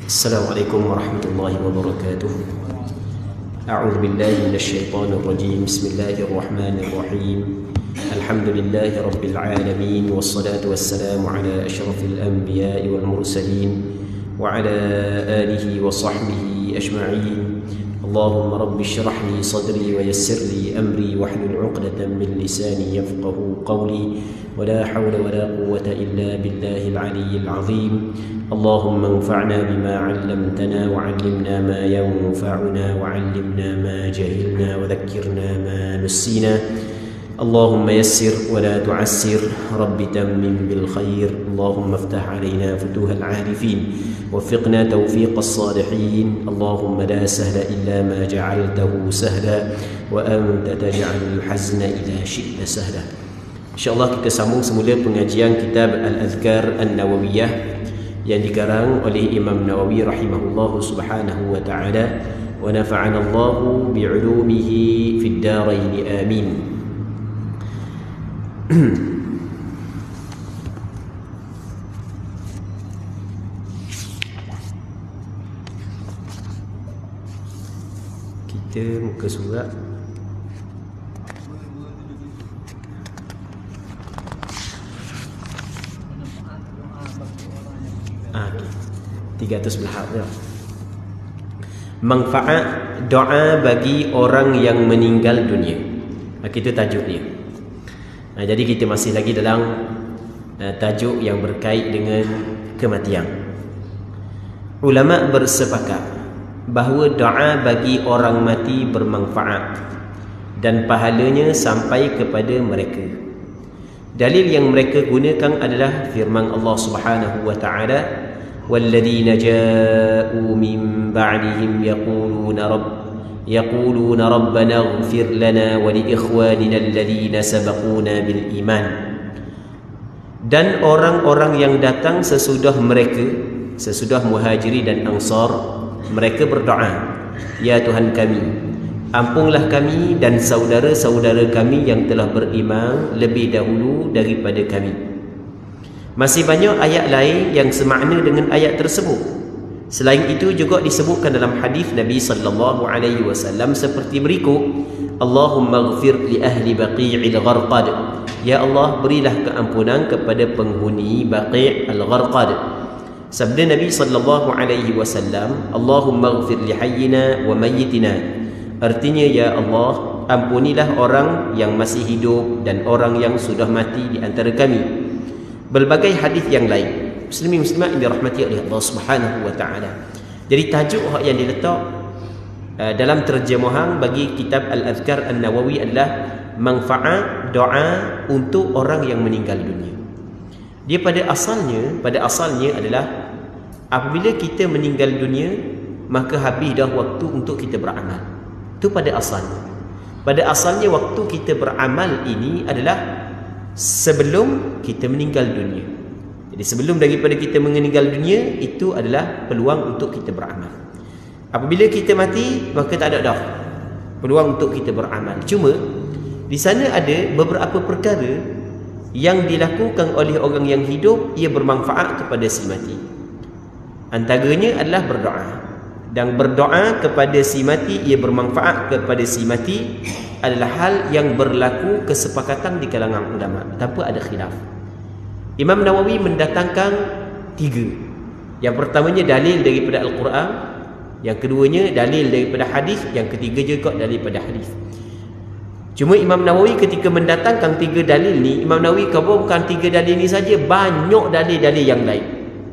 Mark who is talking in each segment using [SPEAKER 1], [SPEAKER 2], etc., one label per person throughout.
[SPEAKER 1] Assalamualaikum warahmatullahi wabarakatuh. A'udzu billahi minasyaitonir rajim. Bismillahirrahmanirrahim. Alhamdulillahi rabbil alamin wassalatu wassalamu ala asyrafil anbiya'i wal mursalin wa ala alihi wa sahbihi ajma'in. Allahumma rabbi shrah li sadri wa yassir li amri wahlul 'uqdatam min lisani yafqahu qawli wa la hawla wa la quwwata illa billahil aliyyil 'azim. اللهم انفعنا بما علمتنا وعلمنا ما ينفعنا وعلمنا ما جهلنا وذكرنا ما نسينا اللهم يسر ولا تعسر رب تمم بالخير اللهم افتح علينا فتوح العارفين وفقنا توفيق الصالحين اللهم لا سهل إلا ما جعلته سهلا وأنت تجعل الحزن إذا شئت سهلا. InsyaAllah kita sambung semula pengajian kitab Al-Azkar An-Nawawiyah yang dikarang oleh Imam Nawawi rahimahullahu subhanahu wa ta'ala wa nafa'ana Allahu bi'ulumihi fid darain amin. Kita muka surat okay. 300 belahar ya. Manfaat doa bagi orang yang meninggal dunia. Itu tajuknya. Jadi kita masih lagi dalam tajuk yang berkait dengan kematian. Ulama bersepakat bahawa doa bagi orang mati bermanfaat dan pahalanya sampai kepada mereka. Dalil yang mereka gunakan adalah firman Allah Subhanahu wa taala, "Walladzina ja'u min ba'dihim yaquluna rabbana ighfir lana wa li ikhwanina alladhina sabaquna bil iman." Dan orang-orang yang datang sesudah mereka, sesudah Muhajirin dan Ansar, mereka berdoa, "Ya Tuhan kami, ampunlah kami dan saudara-saudara kami yang telah beriman lebih dahulu daripada kami." Masih banyak ayat lain yang semakna dengan ayat tersebut. Selain itu juga disebutkan dalam hadis Nabi sallallahu alaihi wasallam seperti berikut, "Allahumma ighfir li ahli Baqi'il Gharqad." Ya Allah, berilah keampunan kepada penghuni Baqi' Al-Gharqad. Sabda Nabi sallallahu alaihi wasallam, "Allahumma ighfir li hayyina wa mayyitina." Artinya, ya Allah, ampunilah orang yang masih hidup dan orang yang sudah mati di antara kami. Berbagai hadis yang lain. Muslimin muslimat yang dirahmati oleh Allah Subhanahu wa taala. Jadi tajuk yang diletak dalam terjemahan bagi kitab Al-Azkar An-Nawawi adalah manfaat doa untuk orang yang meninggal dunia. Dia pada asalnya adalah apabila kita meninggal dunia, maka habis dah waktu untuk kita beramal. Itu pada asalnya. Pada asalnya waktu kita beramal ini adalah sebelum kita meninggal dunia. Jadi sebelum daripada kita meninggal dunia, itu adalah peluang untuk kita beramal. Apabila kita mati, maka tak ada dah peluang untuk kita beramal. Cuma di sana ada beberapa perkara yang dilakukan oleh orang yang hidup, ia bermanfaat kepada si mati. Antaranya adalah berdoa. Dan berdoa kepada si mati, ia bermanfaat kepada si mati, adalah hal yang berlaku kesepakatan di kalangan ulama tanpa ada khilaf. Imam Nawawi mendatangkan 3. Yang pertamanya dalil daripada Al-Quran, yang keduanya dalil daripada hadis, yang ketiga juga daripada hadis. Cuma Imam Nawawi ketika mendatangkan 3 dalil ni, Imam Nawawi bukan 3 dalil ni saja, banyak dalil-dalil yang lain.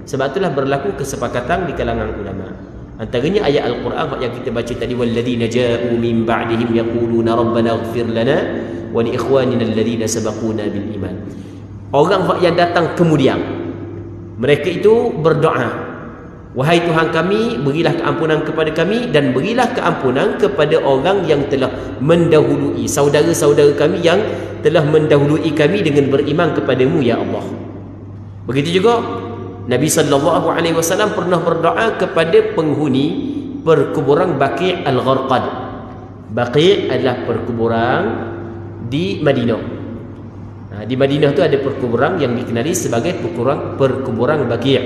[SPEAKER 1] Sebab itulah berlaku kesepakatan di kalangan ulama. Antaranya ayat Al-Quran yang kita baca tadi, "Walladzina ja'u min ba'dihim yaquluna rabbana ighfir lana wa li ikhwanina alladhina sabaquna bil iman." Orang yang datang kemudian, mereka itu berdoa, "Wahai Tuhan kami, berilah keampunan kepada kami dan berilah keampunan kepada orang yang telah mendahului, saudara-saudara kami yang telah mendahului kami dengan beriman kepadamu ya Allah." Begitu juga Nabi sallallahu alaihi wasallam pernah berdoa kepada penghuni perkuburan Baqi' Al-Gharqad. Baqi' adalah perkuburan di Madinah. Di Madinah tu ada perkuburan yang dikenali sebagai perkuburan Baqi'.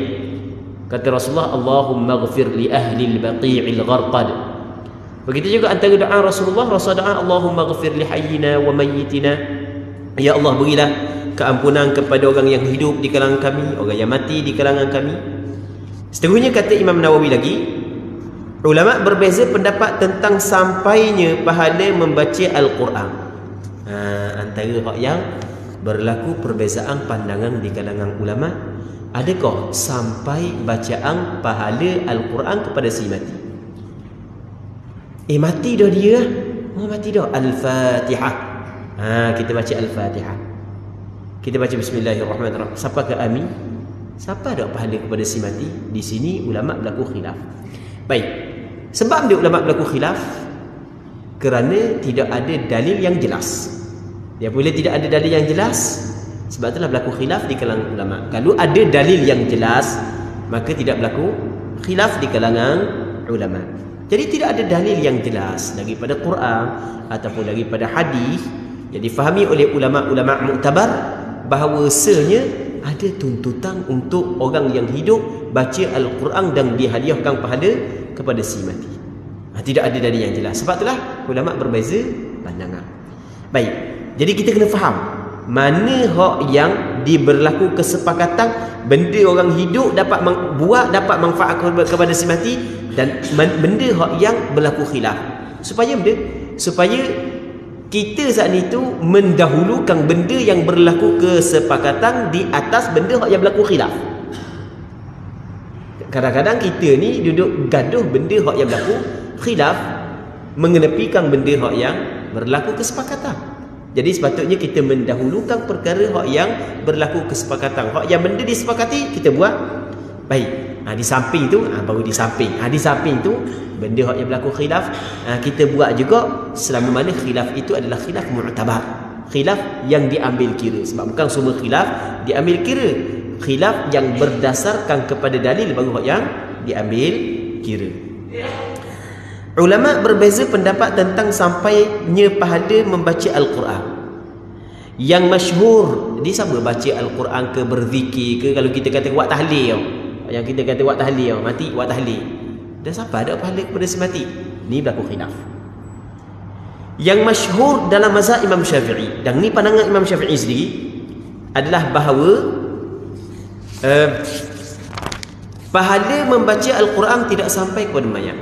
[SPEAKER 1] Kata Rasulullah, Allahumma ghfir li ahli al-baqi'il gharqad. Begitu juga antara doa Rasulullah doa Allahumma ghfir li hayyina wa mayyitina. Ya Allah, berilah keampunan kepada orang yang hidup di kalangan kami, orang yang mati di kalangan kami. Seterusnya kata Imam Nawawi lagi, ulama berbeza pendapat tentang sampainya pahala membaca Al-Quran. Antara hak yang berlaku perbezaan pandangan di kalangan ulama, adakah sampai bacaan pahala Al-Quran kepada si mati? Mati dah dia. Mati dah. Al-Fatihah. Kita baca Al-Fatihah. Kita baca Bismillahirrahmanirrahim. Siapa ke amin? Siapa dah pahala kepada si mati? Di sini ulama berlaku khilaf. Baik. Sebab dia ulama berlaku khilaf kerana tidak ada dalil yang jelas. Dia bila tidak ada dalil yang jelas, sebab itulah berlaku khilaf di kalangan ulama. Kalau ada dalil yang jelas, maka tidak berlaku khilaf di kalangan ulama. Jadi tidak ada dalil yang jelas daripada Quran ataupun daripada hadis yang difahami oleh ulama-ulama muktabar bahawasanya ada tuntutan untuk orang yang hidup baca Al-Quran dan dihadiahkan pahala kepada si mati. Tidak ada dalil yang jelas. Sebab itulah ulama berbeza pandangan. Baik. Jadi kita kena faham mana hak yang diberlaku kesepakatan benda orang hidup dapat buat dapat manfaat kepada si mati, dan benda hak yang berlaku khilaf. Supaya kita saat itu mendahulukan benda yang berlaku kesepakatan di atas benda hak yang berlaku khilaf. Kadang-kadang kita ni duduk gaduh benda hak yang berlaku khilaf, mengenepikan benda hak yang berlaku kesepakatan. Jadi sepatutnya kita mendahulukan perkara hak yang berlaku kesepakatan. Hak yang benda disepakati kita buat. Baik. Di samping tu baru di samping. Di samping tu benda hak yang berlaku khilaf kita buat juga selama mana khilaf itu adalah khilaf mu'tabar. Khilaf yang diambil kira. Sebab bukan semua khilaf diambil kira. Khilaf yang berdasarkan kepada dalil baru hak yang diambil kira. Ulama berbeza pendapat tentang sampainya pahala membaca Al-Quran. Yang masyhur, dia sama baca Al-Quran ke berzikir ke, kalau kita kata buat tahlil, yang kita kata buat tahlil, mati buat tahlil, dan siapa ada pahala kepada si mati? Ni berlaku khilaf. Yang masyhur dalam mazhab Imam Syafi'i, dan ni pandangan Imam Syafi'i sendiri, adalah bahawa pahala membaca Al-Quran tidak sampai kepada mayat.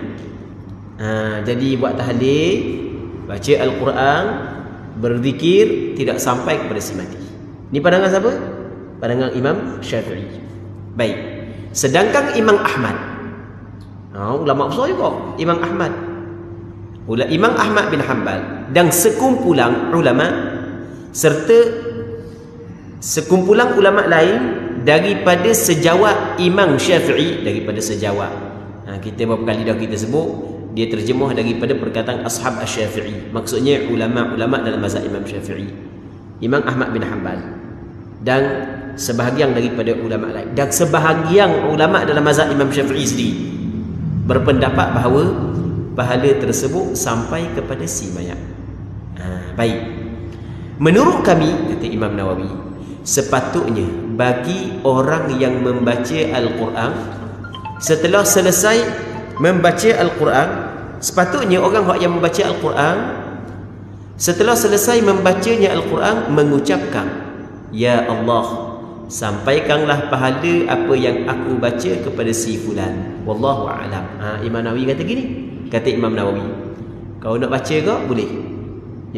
[SPEAKER 1] Jadi buat tahlil, baca Al-Quran, berzikir tidak sampai kepada si mati. Ini pandangan siapa? Pandangan Imam Syafi'i. Baik. Sedangkan Imam Ahmad, ulama besar juga, Imam Ahmad bin Hanbal dan sekumpulan ulama serta sekumpulan ulama lain daripada sejawat Imam Syafi'i, daripada sejawat. Kita beberapa kali dah kita sebut, dia terjemuh daripada perkataan ashab Asy-Syafi'i. Maksudnya ulama-ulama dalam mazhab Imam Syafi'i, Imam Ahmad bin Hanbal dan sebahagian daripada ulama lain, dan sebahagian ulama dalam mazhab Imam Syafi'i sendiri berpendapat bahawa pahala tersebut sampai kepada si mayat. Baik. Menurut kami, kata Imam Nawawi, sepatutnya bagi orang yang membaca Al-Quran, setelah selesai membaca Al-Quran, sepatutnya orang yang membaca Al-Quran setelah selesai membacanya Al-Quran mengucapkan, Ya Allah, sampaikanlah pahala apa yang aku baca kepada si fulan, wallahu a'lam. Imam Nawawi kata gini, kata Imam Nawawi, kau nak baca ke? Boleh.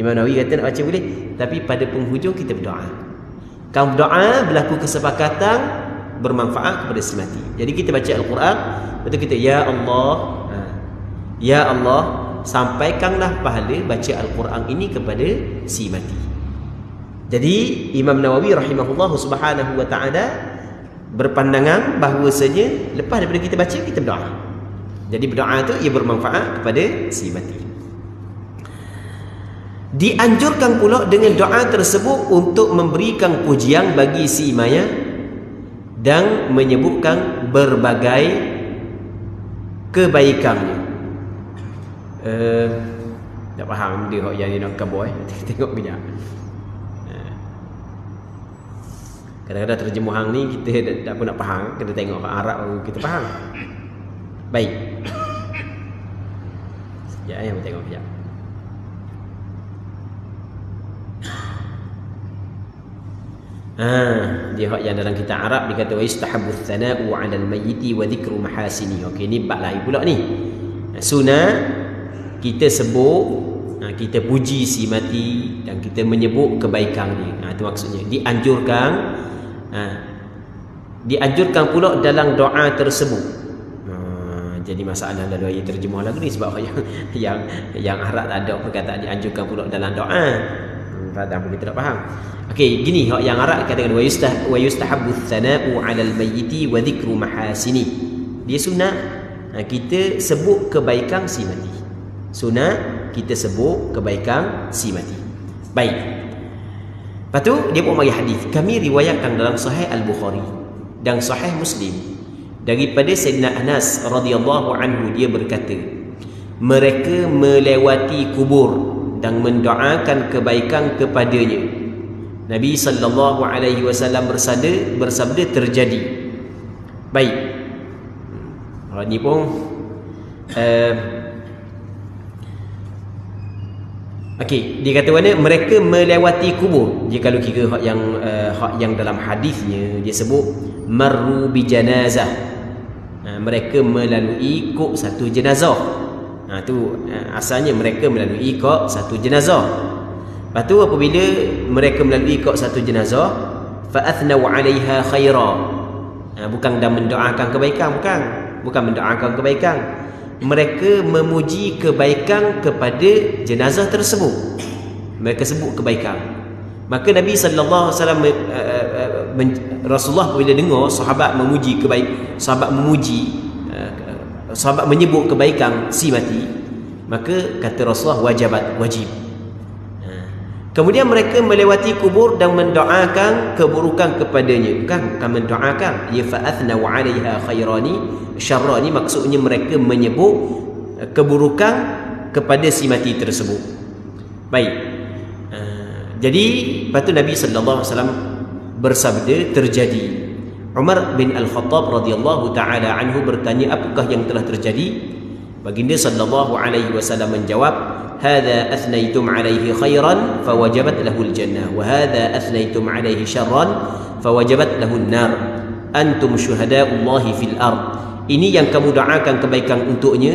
[SPEAKER 1] Imam Nawawi kata nak baca boleh, tapi pada penghujung kita berdoa. Kalau berdoa berlaku kesepakatan bermanfaat kepada si mati. Jadi kita baca Al-Quran, betul kita, Ya Allah, Ya Allah, sampaikanlah pahala baca Al-Quran ini kepada si mati. Jadi Imam Nawawi rahimahullah subhanahu wa ta'ala berpandangan bahawasanya lepas daripada kita baca, kita berdoa. Jadi berdoa itu ia bermanfaat kepada si mati. Dianjurkan pula dengan doa tersebut untuk memberikan pujian bagi si mayat dan menyebutkan berbagai kebaikannya. Tak faham dia yang nak kabur. Tengok kejap. Kadang-kadang terjemahan ni kita tak pun nak faham, kena tengok kat Arab baru kita faham. Baik. Sekejap ya, tengok sekejap. Dia hak yang dalam kitab Arab dia kata wa istahabbu thana'u 'ala al-mayyiti wa dhikru mahasini. Okey, ni bab lain pula ni. Sunnah kita sebut, kita puji si mati dan kita menyebut kebaikan dia. Itu maksudnya. Dianjurkan pula dalam doa tersebut. Jadi masalah dalam doa terjemah lagu ni sebab yang Arab tak ada perkataan dianjurkan pula dalam doa. Faham apa kita tak faham. Okey, gini hak yang Arab katakan wa yustahabbu thana'u 'ala al-mayyiti wa dhikru mahasini. Dia sunat kita sebut kebaikan si mati. Sunat kita sebut kebaikan si mati. Baik. Lepas tu dia pun bagi hadis. Kami riwayatkan dalam Sahih Al-Bukhari dan Sahih Muslim daripada Sayyidina Anas radhiyallahu anhu, dia berkata, mereka melewati kubur dan mendoakan kebaikan kepadanya. Nabi sallallahu alaihi wasallam bersabda terjadi. Baik. Ini pun okey, dia kata mana mereka melewati kubur. Dia kalau kira hak yang dalam hadisnya dia sebut marru bi janazah. Mereka melalui kok satu jenazah. Asalnya mereka melalui kok satu jenazah. Lepas tu apabila mereka melalui kok satu jenazah, fa athnau 'alaiha khaira. Bukan dah mendoakan kebaikan, bukan mendoakan kebaikan. Mereka memuji kebaikan kepada jenazah tersebut. Mereka sebut kebaikan. Maka Nabi sallallahu alaihi wasallam Rasulullah bila dengar sahabat memuji sahabat menyebut kebaikan si mati, maka kata Rasulullah wajib. Kemudian mereka melewati kubur dan mendoakan keburukan kepadanya. Bukan mendoakan, ya fa'athna wa 'alaiha khairani syarrani, maksudnya mereka menyebut keburukan kepada si mati tersebut. Baik. Jadi lepas tu Nabi sallallahu alaihi wasallam bersabda terjadi. Umar bin Al-Khattab radhiyallahu taala anhu bertanya, apakah yang telah terjadi? Baginda sallallahu alaihi wasallam menjawab, hadza athnaytum alaihi khairan fawajabat lahul jannah wa hadza athnaytum alaihi syarran fawajabat lahun nar. Antum syuhada'ullahi fil ard. Ini yang kamu doakan kebaikan untuknya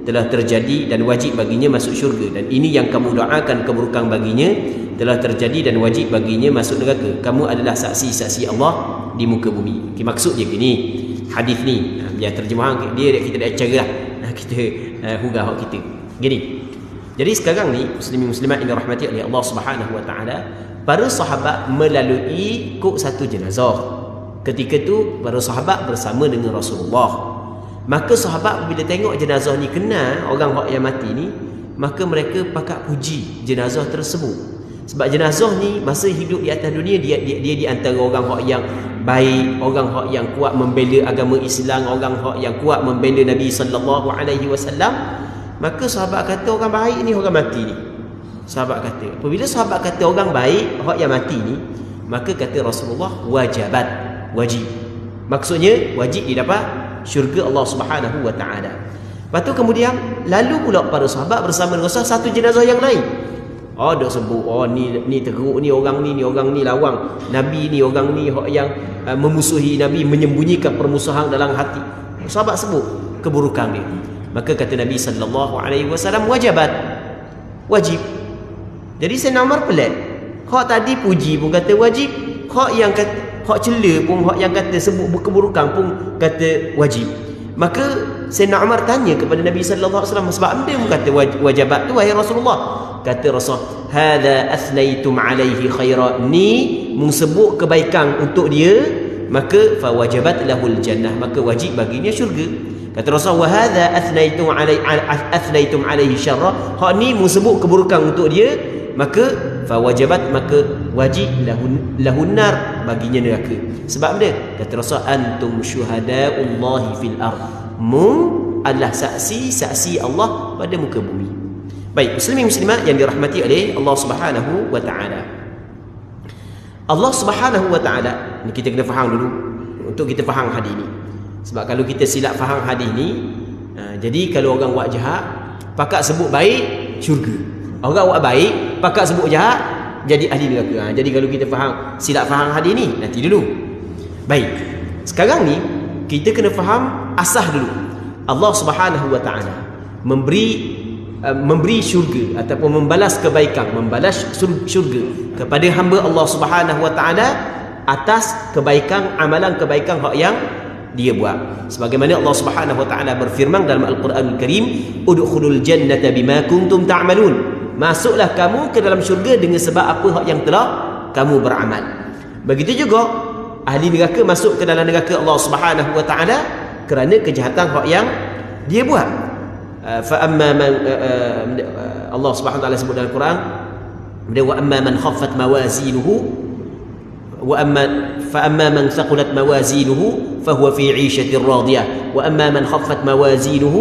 [SPEAKER 1] telah terjadi dan wajib baginya masuk syurga, dan ini yang kamu doakan keburukan baginya telah terjadi dan wajib baginya masuk neraka. Kamu adalah saksi-saksi Allah di muka bumi. Okay, maksud dia gini, hadis ni biar terjemahan dia kita dah cara lah. Kita hugah hak kita. Gini. Jadi sekarang ni muslimin muslimat yang dirahmati oleh Allah Subhanahu wa taala, para sahabat melalui kok satu jenazah. Ketika tu para sahabat bersama dengan Rasulullah. Maka sahabat bila tengok jenazah ni kenal orang hak yang mati ni, maka mereka pakat puji jenazah tersebut. Sebab jenazah ni masa hidup di atas dunia dia di antara orang hak yang baik, orang hak yang kuat membela agama Islam, orang hak yang kuat membela Nabi sallallahu alaihi wasallam. Maka sahabat kata orang baik ni orang mati ni. Sahabat kata, apabila sahabat kata orang baik hak yang mati ni, maka kata Rasulullah wajib. Maksudnya wajib didapat syurga Allah Subhanahu wa taala. Lepas tu kemudian lalu pula para sahabat bersama dengan Rasul satu jenazah yang lain. Dok sebut ni teruk ni orang ni lawang Nabi ni, orang ni yang memusuhi Nabi, menyembunyikan permusuhan dalam hati. Sahabat sebut keburukan dia. Maka kata Nabi sallallahu alaihi wasallam wajib. Jadi Sayyidina Umar pelik. Hak tadi puji pun kata wajib, hak yang kata hak cela pun, hak yang kata sebut keburukan pun kata wajib. Maka Sayyidina Umar tanya kepada Nabi sallallahu alaihi wasallam, sebab anda pun kata wajibat tu wahai Rasulullah. Kata Rasul, hadza athnaytum alaihi khaira, ni mung sebut kebaikan untuk dia, maka fawajabat lahul jannah, maka wajib baginya syurga. Kata Rasul, wa hadza athnaytum alaihi syarra, hak ni mung sebut keburukan untuk dia, maka fawajabat, maka wajib lahun nar, baginya neraka. Sebab dia kata Rasul, antum syuhada'ullahi fil ard, mung adalah saksi Allah pada muka bumi. Baik, muslimin muslimat yang dirahmati oleh Allah Subhanahu wa taala. Allah Subhanahu wa taala, ni kita kena faham dulu untuk kita faham hadis ni. Sebab kalau kita silap faham hadis ni, jadi kalau orang buat jahat pakak sebut baik syurga. Orang buat baik pakak sebut jahat jadi ahli neraka. Jadi kalau kita silap faham hadis ni, nanti dulu. Baik. Sekarang ni kita kena faham asas dulu. Allah Subhanahu wa taala memberi syurga ataupun membalas kebaikan, membalas syurga kepada hamba Allah Subhanahu wa taala atas kebaikan, amalan kebaikan hak yang dia buat. Sebagaimana Allah Subhanahu wa taala berfirman dalam Al-Quranul Karim, udkhulul jannata bima kuntum ta'malun. Masuklah kamu ke dalam syurga dengan sebab apa hak yang telah kamu beramal. Begitu juga ahli neraka masuk ke dalam neraka Allah Subhanahu wa taala kerana kejahatan hak yang dia buat. فأما من Allah Subhanahu wa taala sebut dalam Al-Quran, wa amma man khaffat mawazinuhu فأما من ثقلت موازينه فهو في عيشة راضية وأما من خفت موازينه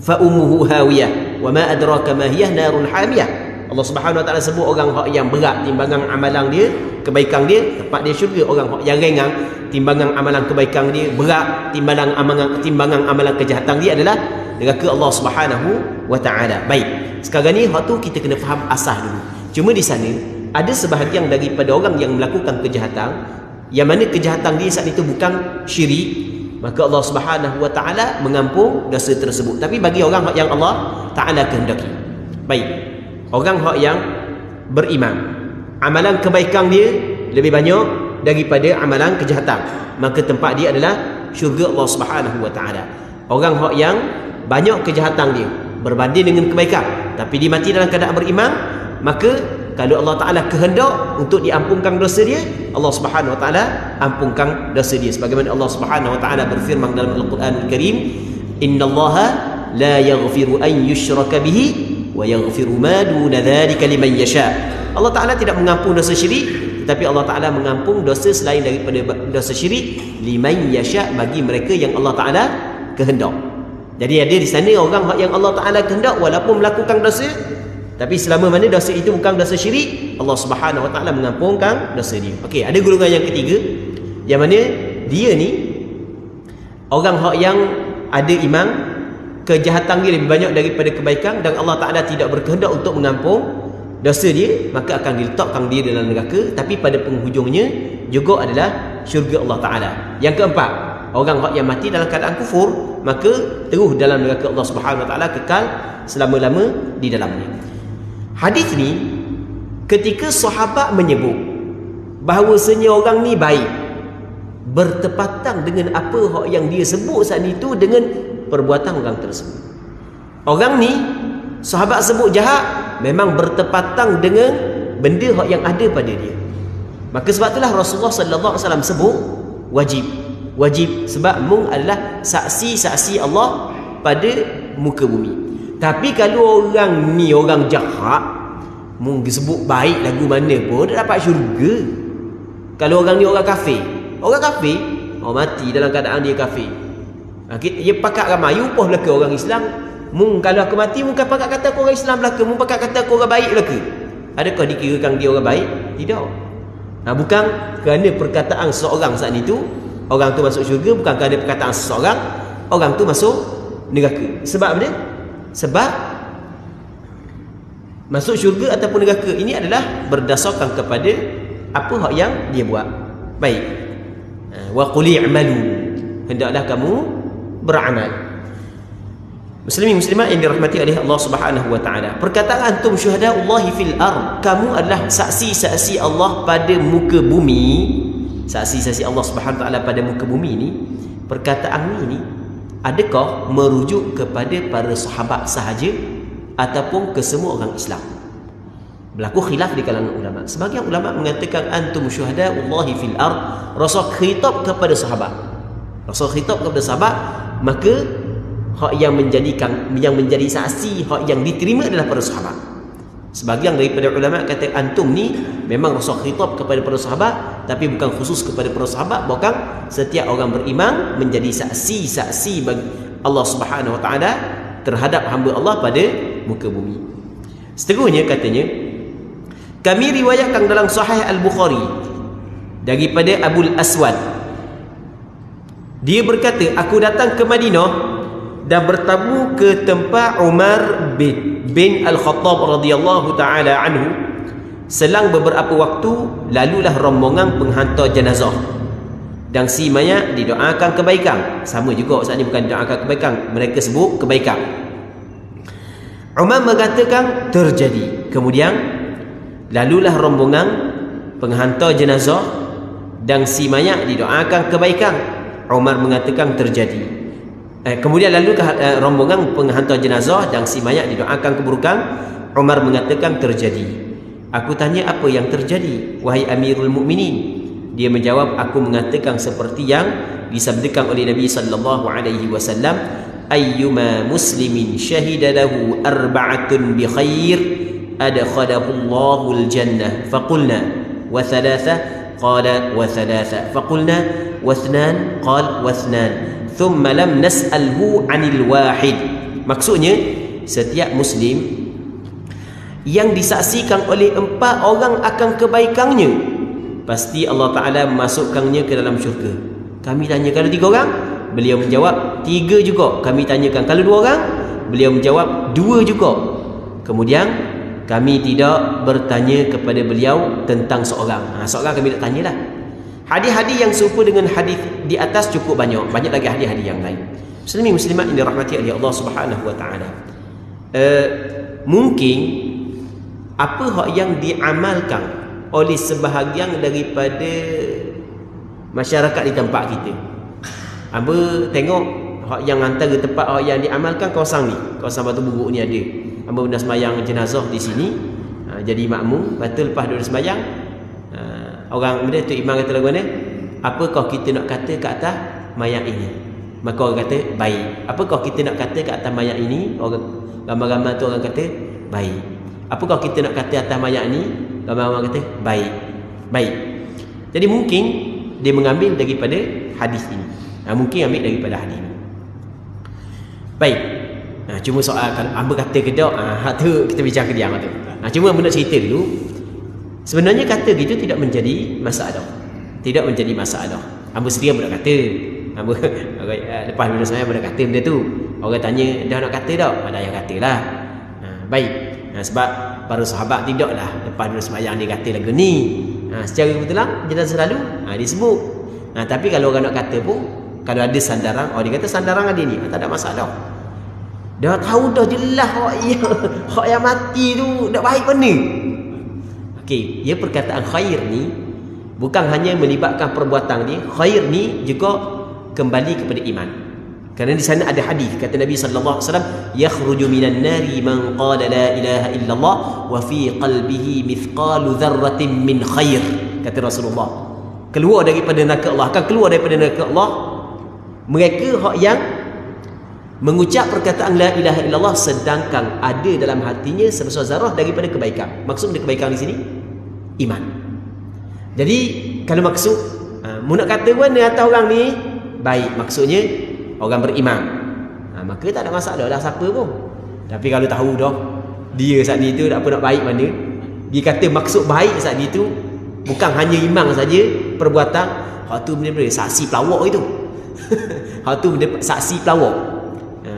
[SPEAKER 1] فأمه هاوية وما أدراك ما هي نار حامية. Allah Subhanahu wa taala sebut orang yang berat timbangan amalan dia, kebaikan dia, tempat dia syurga. Orang yang ringan timbangan amalan kebaikan dia, berat timbangan amalan kejahatan dia adalah neraka Allah Subhanahu wa taala. Baik. Sekarang ni hak tu kita kena faham asas dulu. Cuma di sana ada sebahagian daripada orang yang melakukan kejahatan yang mana kejahatan dia saat itu bukan syirik, maka Allah Subhanahu wa taala mengampun dosa tersebut. Tapi bagi orang yang Allah taala kehendaki. Baik. Orang yang beriman, amalan kebaikan dia lebih banyak daripada amalan kejahatan, maka tempat dia adalah syurga Allah Subhanahu wa taala. Orang yang banyak kejahatan dia berbanding dengan kebaikan, tapi dia mati dalam keadaan beriman, maka kalau Allah Ta'ala kehendak untuk diampunkan dosa dia, Allah Subhanahu Wa Ta'ala ampunkan dosa dia. Sebagaimana Allah Subhanahu Wa Ta'ala berfirman dalam Al-Quran Al-Karim, Inna Allaha la yaghfiru an yushraka bihi wa yaghfiru ma duna dhalika liman yasha. Allah Ta'ala tidak mengampun dosa syirik, tetapi Allah Ta'ala mengampun dosa selain daripada dosa syirik liman yasha, bagi mereka yang Allah Ta'ala kehendak. Jadi ada di sana orang yang Allah Ta'ala kehendak walaupun melakukan dosa, tapi selama mana dosa itu bukan dosa syirik, Allah Subhanahu Wa Ta'ala mengampunkan dosa dia. Okey, ada golongan yang ketiga yang mana dia ni orang yang ada iman, kejahatan dia lebih banyak daripada kebaikan dan Allah Ta'ala tidak berkehendak untuk mengampun dosa dia, maka akan diletakkan dia dalam neraka, tapi pada penghujungnya juga adalah syurga Allah Ta'ala. Yang keempat, orang yang mati dalam keadaan kufur, maka terus dalam neraka Allah Subhanahu Wa Ta'ala, kekal selama-lama di dalamnya. Hadis ni ketika sahabat menyebut bahawasanya orang ni baik, bertepatan dengan apa yang dia sebut saat itu dengan perbuatan orang tersebut. Orang ni sahabat sebut jahat, memang bertepatan dengan benda yang ada pada dia. Maka sebab itulah Rasulullah sallallahu alaihi wasallam sebut wajib sebab mung adalah saksi-saksi Allah pada muka bumi. Tapi kalau orang ni orang jahat, mung disebut baik lagu mana pun dia dapat syurga. Kalau orang ni orang kafir mati dalam keadaan dia kafir, dia pakat ramai upah belaka orang Islam. Mung kalau aku mati, mung pakat kata aku orang Islam belaka, mung pakat kata aku orang baik belaka. Adakah dikirakan dia orang baik? Tidak. Bukan kerana perkataan seseorang saat itu orang tu masuk syurga, bukan kerana perkataan seseorang orang tu masuk neraka. Sebab apa dia? Sebab masuk syurga ataupun neraka ini adalah berdasarkan kepada apa yang dia buat. Baik. Wa qul i'malu, hendaklah kamu beramal. Muslimin muslimat yang dirahmati oleh Allah Subhanahu wa taala. Perkataan antum syuhadaullahi fil ard, kamu adalah saksi-saksi Allah pada muka bumi. Saksi-saksi Allah Subhanahu wa taala pada muka bumi ini, perkataan ini adakah merujuk kepada para sahabat sahaja ataupun ke semua orang Islam? Berlaku khilaf di kalangan ulama. Sebagian ulama mengatakan antum syuhadaullahi fil ard, Rasul khitab kepada sahabat. Rasul khitab kepada sahabat, maka hak yang menjadi saksi, hak yang diterima adalah para sahabat. Sebagian daripada ulama kata antum ni memang Rasul khitab kepada para sahabat, tapi bukan khusus kepada para sahabat, bahkan setiap orang beriman menjadi saksi-saksi bagi Allah Subhanahu wa taala terhadap hamba Allah pada muka bumi. Seterusnya katanya, Kami riwayatkan dalam Sahih Al-Bukhari daripada Abul Aswad. Dia berkata, aku datang ke Madinah dan bertamu ke tempat Umar bin Al-Khattab radhiyallahu taala anhu. Selang beberapa waktu, lalulah rombongan penghantar jenazah. Dan si mayat didoakan kebaikan. Sama juga saat ini, bukan doakan kebaikan, mereka sebut kebaikan. Umar mengatakan terjadi. Kemudian lalulah rombongan penghantar jenazah dan si mayat didoakan kebaikan. Umar mengatakan terjadi. Kemudian lalu rombongan penghantar jenazah dan si mayat didoakan keburukan. Umar mengatakan terjadi. Aku tanya, apa yang terjadi wahai Amirul Mukminin? Dia menjawab, aku mengatakan seperti yang disabdakan oleh Nabi sallallahu alaihi wasallam, ayyuma muslimin syahida lahu arba'atun bi khair adkhalahu Allahul jannah. Faqulna wa thalatha, qala wa thalatha. Faqulna wa thnan, qala wa thnan. Thumma lam nas'alhu 'anil wahid. Maksudnya, setiap muslim yang disaksikan oleh 4 orang akan kebaikannya, pasti Allah Ta'ala memasukkannya ke dalam syurga. Kami tanya, kalau 3 orang? Beliau menjawab 3 juga. Kami tanyakan, kalau 2 orang? Beliau menjawab 2 juga. Kemudian kami tidak bertanya kepada beliau tentang seorang. Seorang kami tak tanyalah. Hadis-hadis yang serupa dengan hadis di atas cukup banyak. Banyak lagi hadis-hadis yang lain. Muslimin muslimat yang dirahmati oleh Allah Subhanahu wa taala. Mungkin apa hak yang diamalkan oleh sebahagian daripada masyarakat di tempat kita. Hamba tengok hak yang antara tempat hak yang diamalkan kawasan ni, kawasan Batu Buruk ni ada. Hamba pernah sembahyang jenazah di sini, jadi makmum. Lepas lepas duduk sembahyang, orang benda tu imam kata lagu mana? Apakah kita nak kata ke atas mayat ini? Maka orang kata baik. Apakah kita nak kata ke atas mayat ini? Orang ramai-ramai tu orang kata baik. Apakah kita nak kata atas mayat ni? Ramai-ramai kata baik. Baik. Jadi mungkin dia mengambil daripada hadis ini. Mungkin ambil daripada hadis ini. Baik. Cuma soal kalau hamba kata ke tak, tu kita bincang ke dia tu. Cuma hamba nak cerita dulu. Sebenarnya kata gitu tidak menjadi masalah. Tidak menjadi masalah. Hamba sendiri hamba nak kata. Hamba lepas bila saya hamba nak kata benda tu. Orang tanya, dah nak kata tak? Ada yang katalah. Baik. Sebab para sahabat tidaklah lepas dulu sembahyang dia kata lagu ni. Secara kebetulan jenazah selalu disebut. Tapi kalau orang nak kata pun, kalau ada sandaran, dia kata sandaran ada ni, tak ada masalah. Dah tahu dah jelas hak yang mati tu tak baik mana. Okey, ya, perkataan khair ni bukan hanya melibatkan perbuatan dia. Khair ni juga kembali kepada iman. Kerana di sana ada hadis kata Nabi sallallahu alaihi wasallam, yakhruju minan nari man qala la ilaha illallah wa fi qalbihi mithqalu dzarratin min khair. Kata Rasulullah, keluar daripada neraka Allah, akan keluar daripada neraka Allah mereka hak yang mengucap perkataan la ilaha illallah sedangkan ada dalam hatinya sebesar zarah daripada kebaikan. Maksud dari kebaikan di sini iman. Jadi kalau maksud mu nak kata mana atas orang ni baik, maksudnya orang beriman, maka tak ada masalah dah siapa pun. Tapi kalau tahu dah dia saat ni tu tak apa nak baik mana, dia kata maksud baik saat ni tu bukan hanya iman saja, perbuatan, hak tu benda-benda saksi pelawak itu. Hak tu benda saksi pelawak.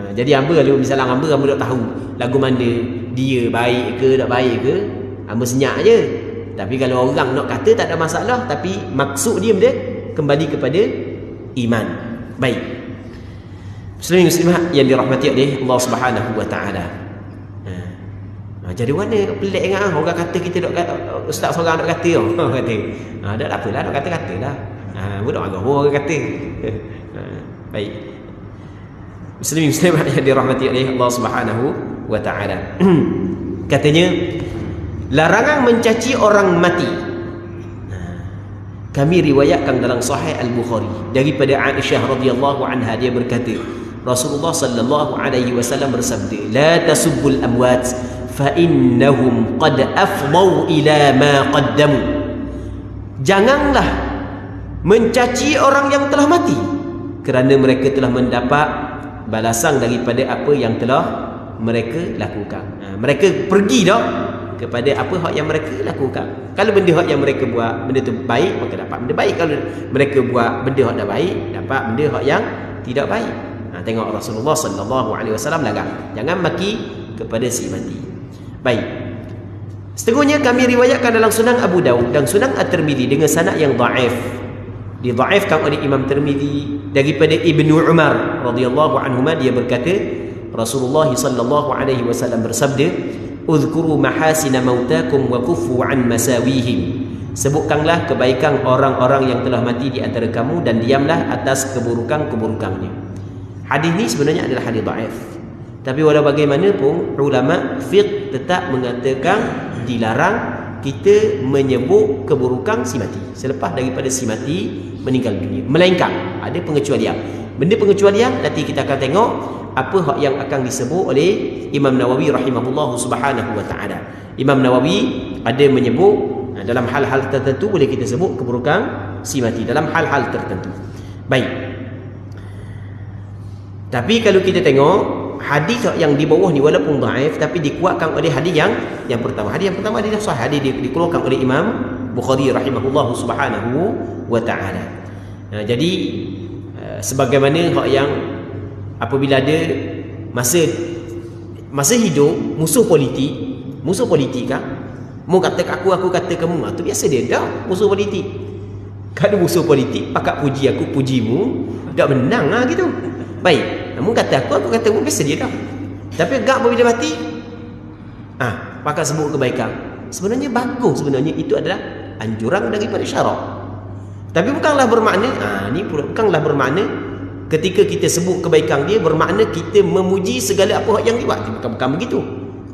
[SPEAKER 1] Jadi hamba kalau misalnya hamba tak tahu lagu mana dia baik ke tak baik ke, hamba senyap je. Tapi kalau orang nak kata tak ada masalah, tapi maksud dia benda kembali kepada iman. Baik. Muslimin muslimat yang dirahmati oleh Allah Subhanahu wa taala. Jadi mana pelik ingat orang kata kita dok ustaz seorang dok kata kata. Tak apalah dok kata-katalah. Budak agak orang kata. Baik. Muslimin muslimat yang dirahmati oleh Allah Subhanahu wa taala. Katanya larangan mencaci orang mati. Kami riwayatkan dalam Sahih Al-Bukhari daripada Aisyah radhiyallahu anha, dia berkata Rasulullah sallallahu alaihi wasallam bersabda, la tasubbul amwat fa innahum qad afdau ila ma qaddamu. Janganlah mencaci orang yang telah mati kerana mereka telah mendapat balasan daripada apa yang telah mereka lakukan. Mereka pergi dah kepada apa hak yang mereka lakukan. Kalau benda hak yang mereka buat benda tu baik, maka dapat benda baik. Kalau mereka buat benda hak tak baik, dapat benda hak yang tidak baik. Tengok Rasulullah sallallahu alaihi wasallam larang, jangan maki kepada si mati. Baik. Seterusnya kami riwayatkan dalam Sunan Abu Daud dan Sunan At-Tirmizi dengan sanad yang dhaif. Didhaifkan oleh Imam Tirmizi daripada Ibnu Umar radhiyallahu anhuma, dia berkata Rasulullah sallallahu alaihi wasallam bersabda, "Uzkuru mahasina mautakum wa kuffu an masawihim." Sebutkanlah kebaikan orang-orang yang telah mati di antara kamu dan diamlah atas keburukan-keburukannya. Hadis ni sebenarnya adalah hadis dhaif. Tapi walau bagaimanapun ulama fiqh tetap mengatakan dilarang kita menyebut keburukan si mati selepas daripada si mati meninggal dunia, melainkan ada pengecualian. Benda pengecualian nanti kita akan tengok apa hak yang akan disebut oleh Imam Nawawi rahimahullah subhanahu wa ta'ala. Imam Nawawi ada menyebut dalam hal-hal tertentu boleh kita sebut keburukan si mati dalam hal-hal tertentu. Baik. Tapi kalau kita tengok hadis yang di bawah ni walaupun dhaif tapi dikuatkan oleh hadis yang pertama. Hadis yang pertama adalah sahih, hadis dikeluarkan oleh Imam Bukhari rahimahullah subhanahu wa ta'ala. Jadi sebagaimana hak yang apabila ada masa hidup musuh politik kan, mu kata aku kata kamu, tu biasa dia dah musuh politik. Kalau musuh politik pakat puji aku pujimu, dak menang lah gitu. Baik, mu kata aku kata kamu, biasa dia dah. Tapi agak apabila mati pakat sebut kebaikan, sebenarnya bagus, sebenarnya itu adalah anjuran daripada syarak. Tapi bukanlah bermakna bukanlah bermakna ketika kita sebut kebaikan dia bermakna kita memuji segala apa hak yang dia buat. Bukan begitu.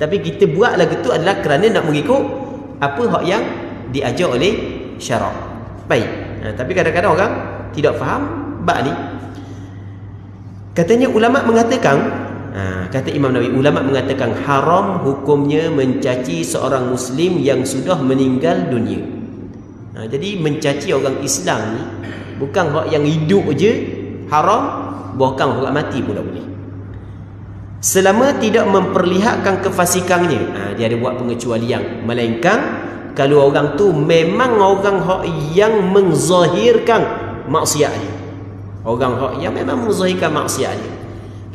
[SPEAKER 1] Tapi kita buat lagu tu adalah kerana nak mengikut apa hak yang diajar oleh syarak. Baik. Tapi kadang-kadang orang tidak faham bab ni. Katanya ulama mengatakan, kata Imam Nawawi, ulama mengatakan haram hukumnya mencaci seorang muslim yang sudah meninggal dunia. Jadi mencaci orang Islam ni bukan hak yang hidup je haram, bahkan orang mati pun tak boleh. Selama tidak memperlihatkan kefasikannya, dia ada buat pengecualian, melainkan kalau orang tu memang orang hak yang menzahirkan maksiat dia. Orang hak yang memang menzahirkan maksiat dia.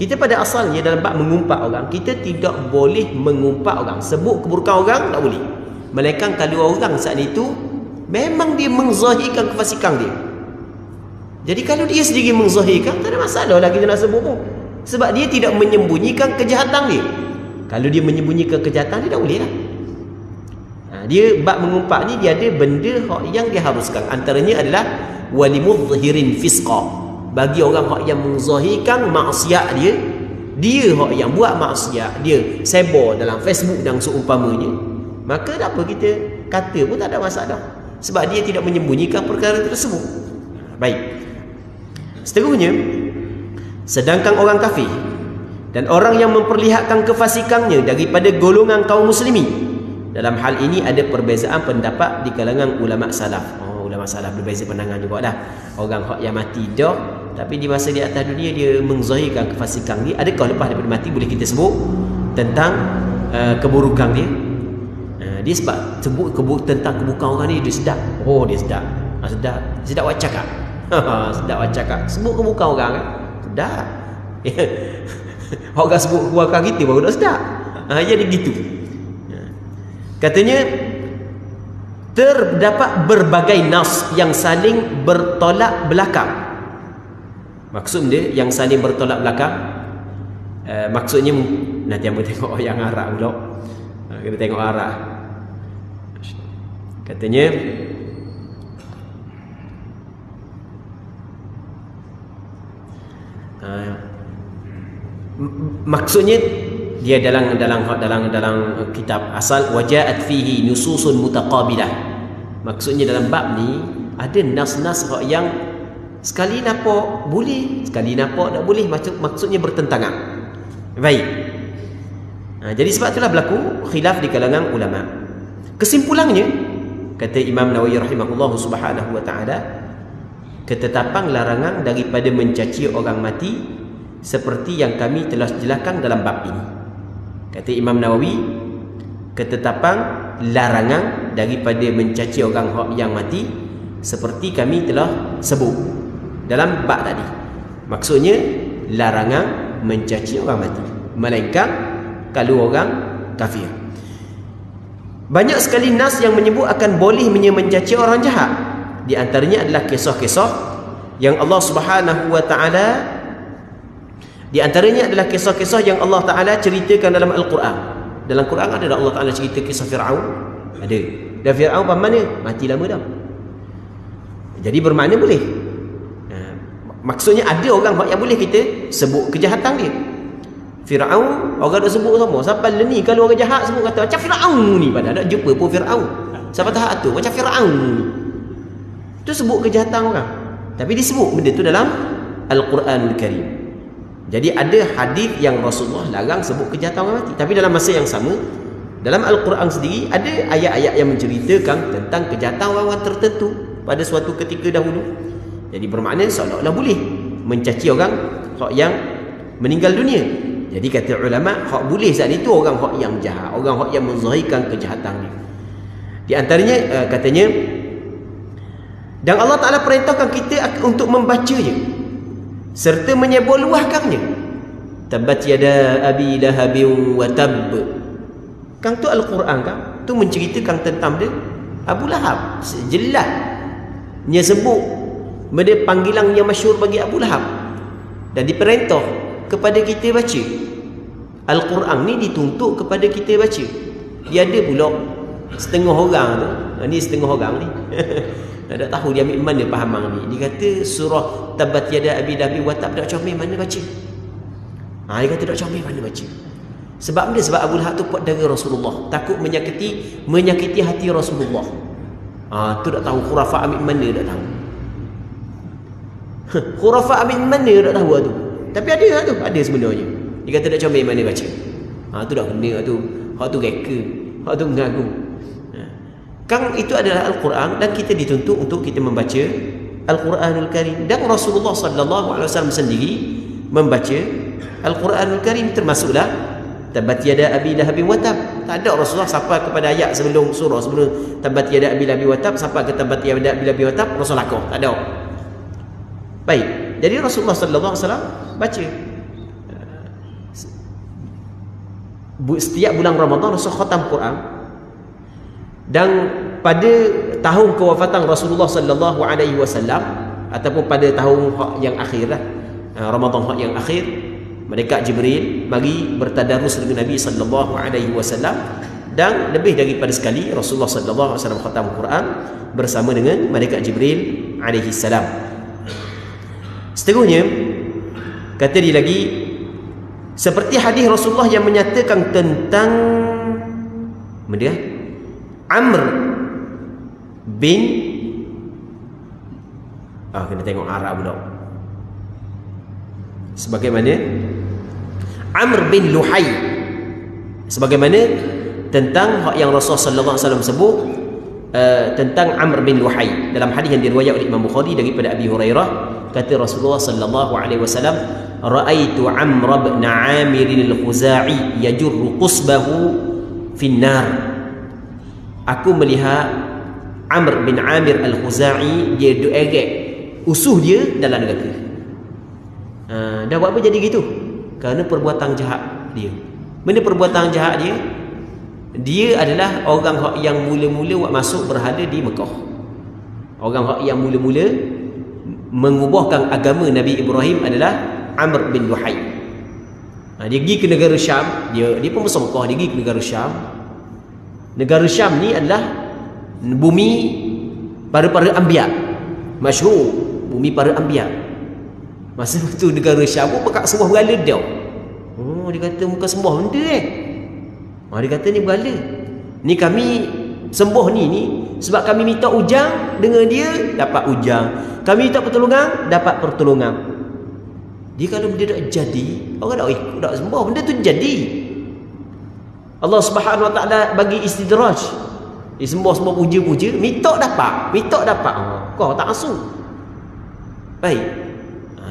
[SPEAKER 1] Kita pada asalnya dalam bab mengumpat orang, kita tidak boleh mengumpat orang, sebut keburukan orang tak boleh. Melainkan kalau orang saat itu memang dia menzahirkan kefasikan dia. Jadi kalau dia sendiri menzahirkan, tak ada masalah lah kita nak sebut pun. Sebab dia tidak menyembunyikan kejahatan dia. Kalau dia menyembunyikan kejahatan dia, tak boleh lah. Dia bab mengumpat ni, dia ada benda yang diharuskan. Antaranya adalah walimudhirin fisqa. Bagi orang yang menzahirkan maksiat dia, dia yang buat maksiat, dia sebar dalam Facebook dan seumpamanya, maka tak apa kita kata pun tak ada masalah. Sebab dia tidak menyembunyikan perkara tersebut. Baik. Seterusnya, sedangkan orang kafir dan orang yang memperlihatkan kefasikannya daripada golongan kaum muslimin, dalam hal ini ada perbezaan pendapat di kalangan ulama salaf. Ulama salaf berbeza pandangan juga dah. Orang yang mati dah, tapi di masa di atas dunia dia menzahirkan kefasikan dia. Adakah lepas daripada mati boleh kita sebut tentang keburukan dia? Dia sebab sebut tentang keburukan orang ni, dia sedap. Dia sedap. Sedap awak cakap. Sedap awak cakap. Sebut keburukan orang kan? Sedap. Orang sebut keburukan kita baru dah sedap. Jadi gitu. Katanya terdapat berbagai nas yang saling bertolak belakang. Maksud dia yang saling bertolak belakang, maksudnya nanti kita tengok yang Arab pula. Kita tengok Arab. Katanya maksudnya dia dalam kitab asal waja'at fihi nususun mutaqabilah. Maksudnya dalam bab ni ada nas-nas yang sekali nampak boleh, sekali nampak tak boleh, maksudnya bertentangan. Baik. Jadi sebab itulah berlaku khilaf di kalangan ulama. Kesimpulannya, kata Imam Nawawi rahimahullah subhanahu wa ta'ala, ketetapan larangan daripada mencaci orang mati seperti yang kami telah jelaskan dalam bab ini. Kata Imam Nawawi, ketetapan larangan daripada mencaci orang hak yang mati, seperti kami telah sebut dalam bab tadi. Maksudnya larangan mencaci orang mati, melainkan kalau orang kafir. Banyak sekali nas yang menyebut akan bolehnya mencaci orang jahat. Di antaranya adalah kisah-kisah yang Allah Subhanahu wa taala, di antaranya adalah kisah-kisah yang Allah Taala ceritakan dalam Al-Quran. Dalam Quran ada tak Allah Taala cerita kisah Firaun? Ada. Dan Firaun apa mana? Mati lama dah. Jadi bermakna boleh. Maksudnya ada orang yang boleh kita sebut kejahatan dia. Firaun orang dah sebut semua. Sampai ni kalau orang jahat sebut kata macam Firaun ni, padahal tak jumpa pun Firaun. Sampai tahap tu macam Firaun ni. Tu sebut kejahatan orang. Tapi disebut benda tu dalam Al-Quranul Karim. Jadi ada hadis yang Rasulullah larang sebut kejahatan orang mati. Tapi dalam masa yang sama, dalam Al-Quran sendiri ada ayat-ayat yang menceritakan tentang kejahatan orang-orang tertentu pada suatu ketika dahulu. Jadi bermakna seolah-olah boleh mencaci orang hak yang meninggal dunia. Jadi kata ulama, hak boleh saat itu orang hak yang jahat, orang hak yang menzahirkan kejahatan dia. Di antaranya katanya, dan Allah Ta'ala perintahkan kita untuk membacanya serta menyebarluahkannya. Tabbat yada abi lahabin wa tab. Kan tu Al-Quran kan? Tu menceritakan tentang dia Abu Lahab. Jelas dia sebut benda panggilan yang masyhur bagi Abu Lahab. Dan diperintah kepada kita baca. Al-Quran ni dituntut kepada kita baca. Dia ada pula setengah orang tu. Ni setengah orang ni. Tak tahu dia ambil mana fahaman ni. Dia kata surah Tabbat yada abi lahabin wa tab, tak comel mana baca. Dia kata tak comel mana baca. Sebab dia, sebab Abu Lahab tu kuat dara Rasulullah, takut menyakiti hati Rasulullah. Tu tak tahu khurafat ambil mana, tak tahu. Khurafat ambil mana tak tahu tu. Tapi ada tu, ada sebenarnya. Dia kata tak comel mana baca. Tu dah kena tu. Hak tu reka, hak tu mengaku. Kan itu adalah Al-Quran, dan kita dituntut untuk kita membaca Al-Quranul Karim. Dan Rasulullah sallallahu alaihi wasallam sendiri membaca Al-Quranul Karim, termasuklah Tabbat yada abi lahabin wa tab. Tak ada Rasulullah sampai kepada ayat sebelum surah, sebelum Tabbat yada abi lahabin wa tab sampai ke Tabbat yada abi lahabin wa tab Rasulullah lakah. Tak ada. Baik. Jadi Rasulullah sallallahu alaihi wasallam baca. Setiap bulan Ramadan Rasul khatam Quran. Dan pada tahun kewafatan Rasulullah sallallahu alaihi wasallam, ataupun pada tahun yang akhir lah, Ramadan yang akhir, malaikat Jibril mari bertadarus dengan Nabi sallallahu alaihi wasallam, dan lebih daripada sekali Rasulullah sallallahu alaihi wasallam khatam Quran bersama dengan malaikat Jibril alaihi salam. Seterusnya kata dia lagi, seperti hadis Rasulullah yang menyatakan tentang Amr bin kena tengok Arab pula. Sebagaimana Amr bin Luhai, sebagaimana tentang hak yang Rasulullah sallallahu alaihi wasallam sebut tentang Amr bin Luhai dalam hadis yang diriwayatkan oleh Imam Bukhari daripada Abi Hurairah, kata Rasulullah sallallahu alaihi wasallam, ra'aitu Amr bin Amir al-Khuzai yajurru qusbahu fin nar. Aku melihat Amr bin Amir al-Khuzai, dia eret usuh dia dalam neraka. Dah buat apa jadi gitu? Kerana perbuatan jahat dia. Benda perbuatan jahat dia, dia adalah orang yang mula-mula buat masuk berhala di Mekah. Orang yang mula-mula mengubahkan agama Nabi Ibrahim adalah Amr bin Luhai. Dia pergi ke negara Syam. Dia pun besar Mekah. Dia pergi ke negara Syam. Negara Syam ni adalah bumi para anbiya, masyhur bumi para anbiya. Masa tu negara Syam pun pakat sembah berhala dah. Dia kata muka sembah benda dia kata ni berhala. Ni kami sembah ni sebab kami minta ujang dengan dia, dapat ujang. Kami minta pertolongan, dapat pertolongan. Dia kalau benda tak jadi, orang tak ikut, tak sembah, benda tu jadi. Allah Subhanahu Wa Taala bagi istidraj. Sembah-sembah puja-puja, minta dapat. Kau tak asu. Baik.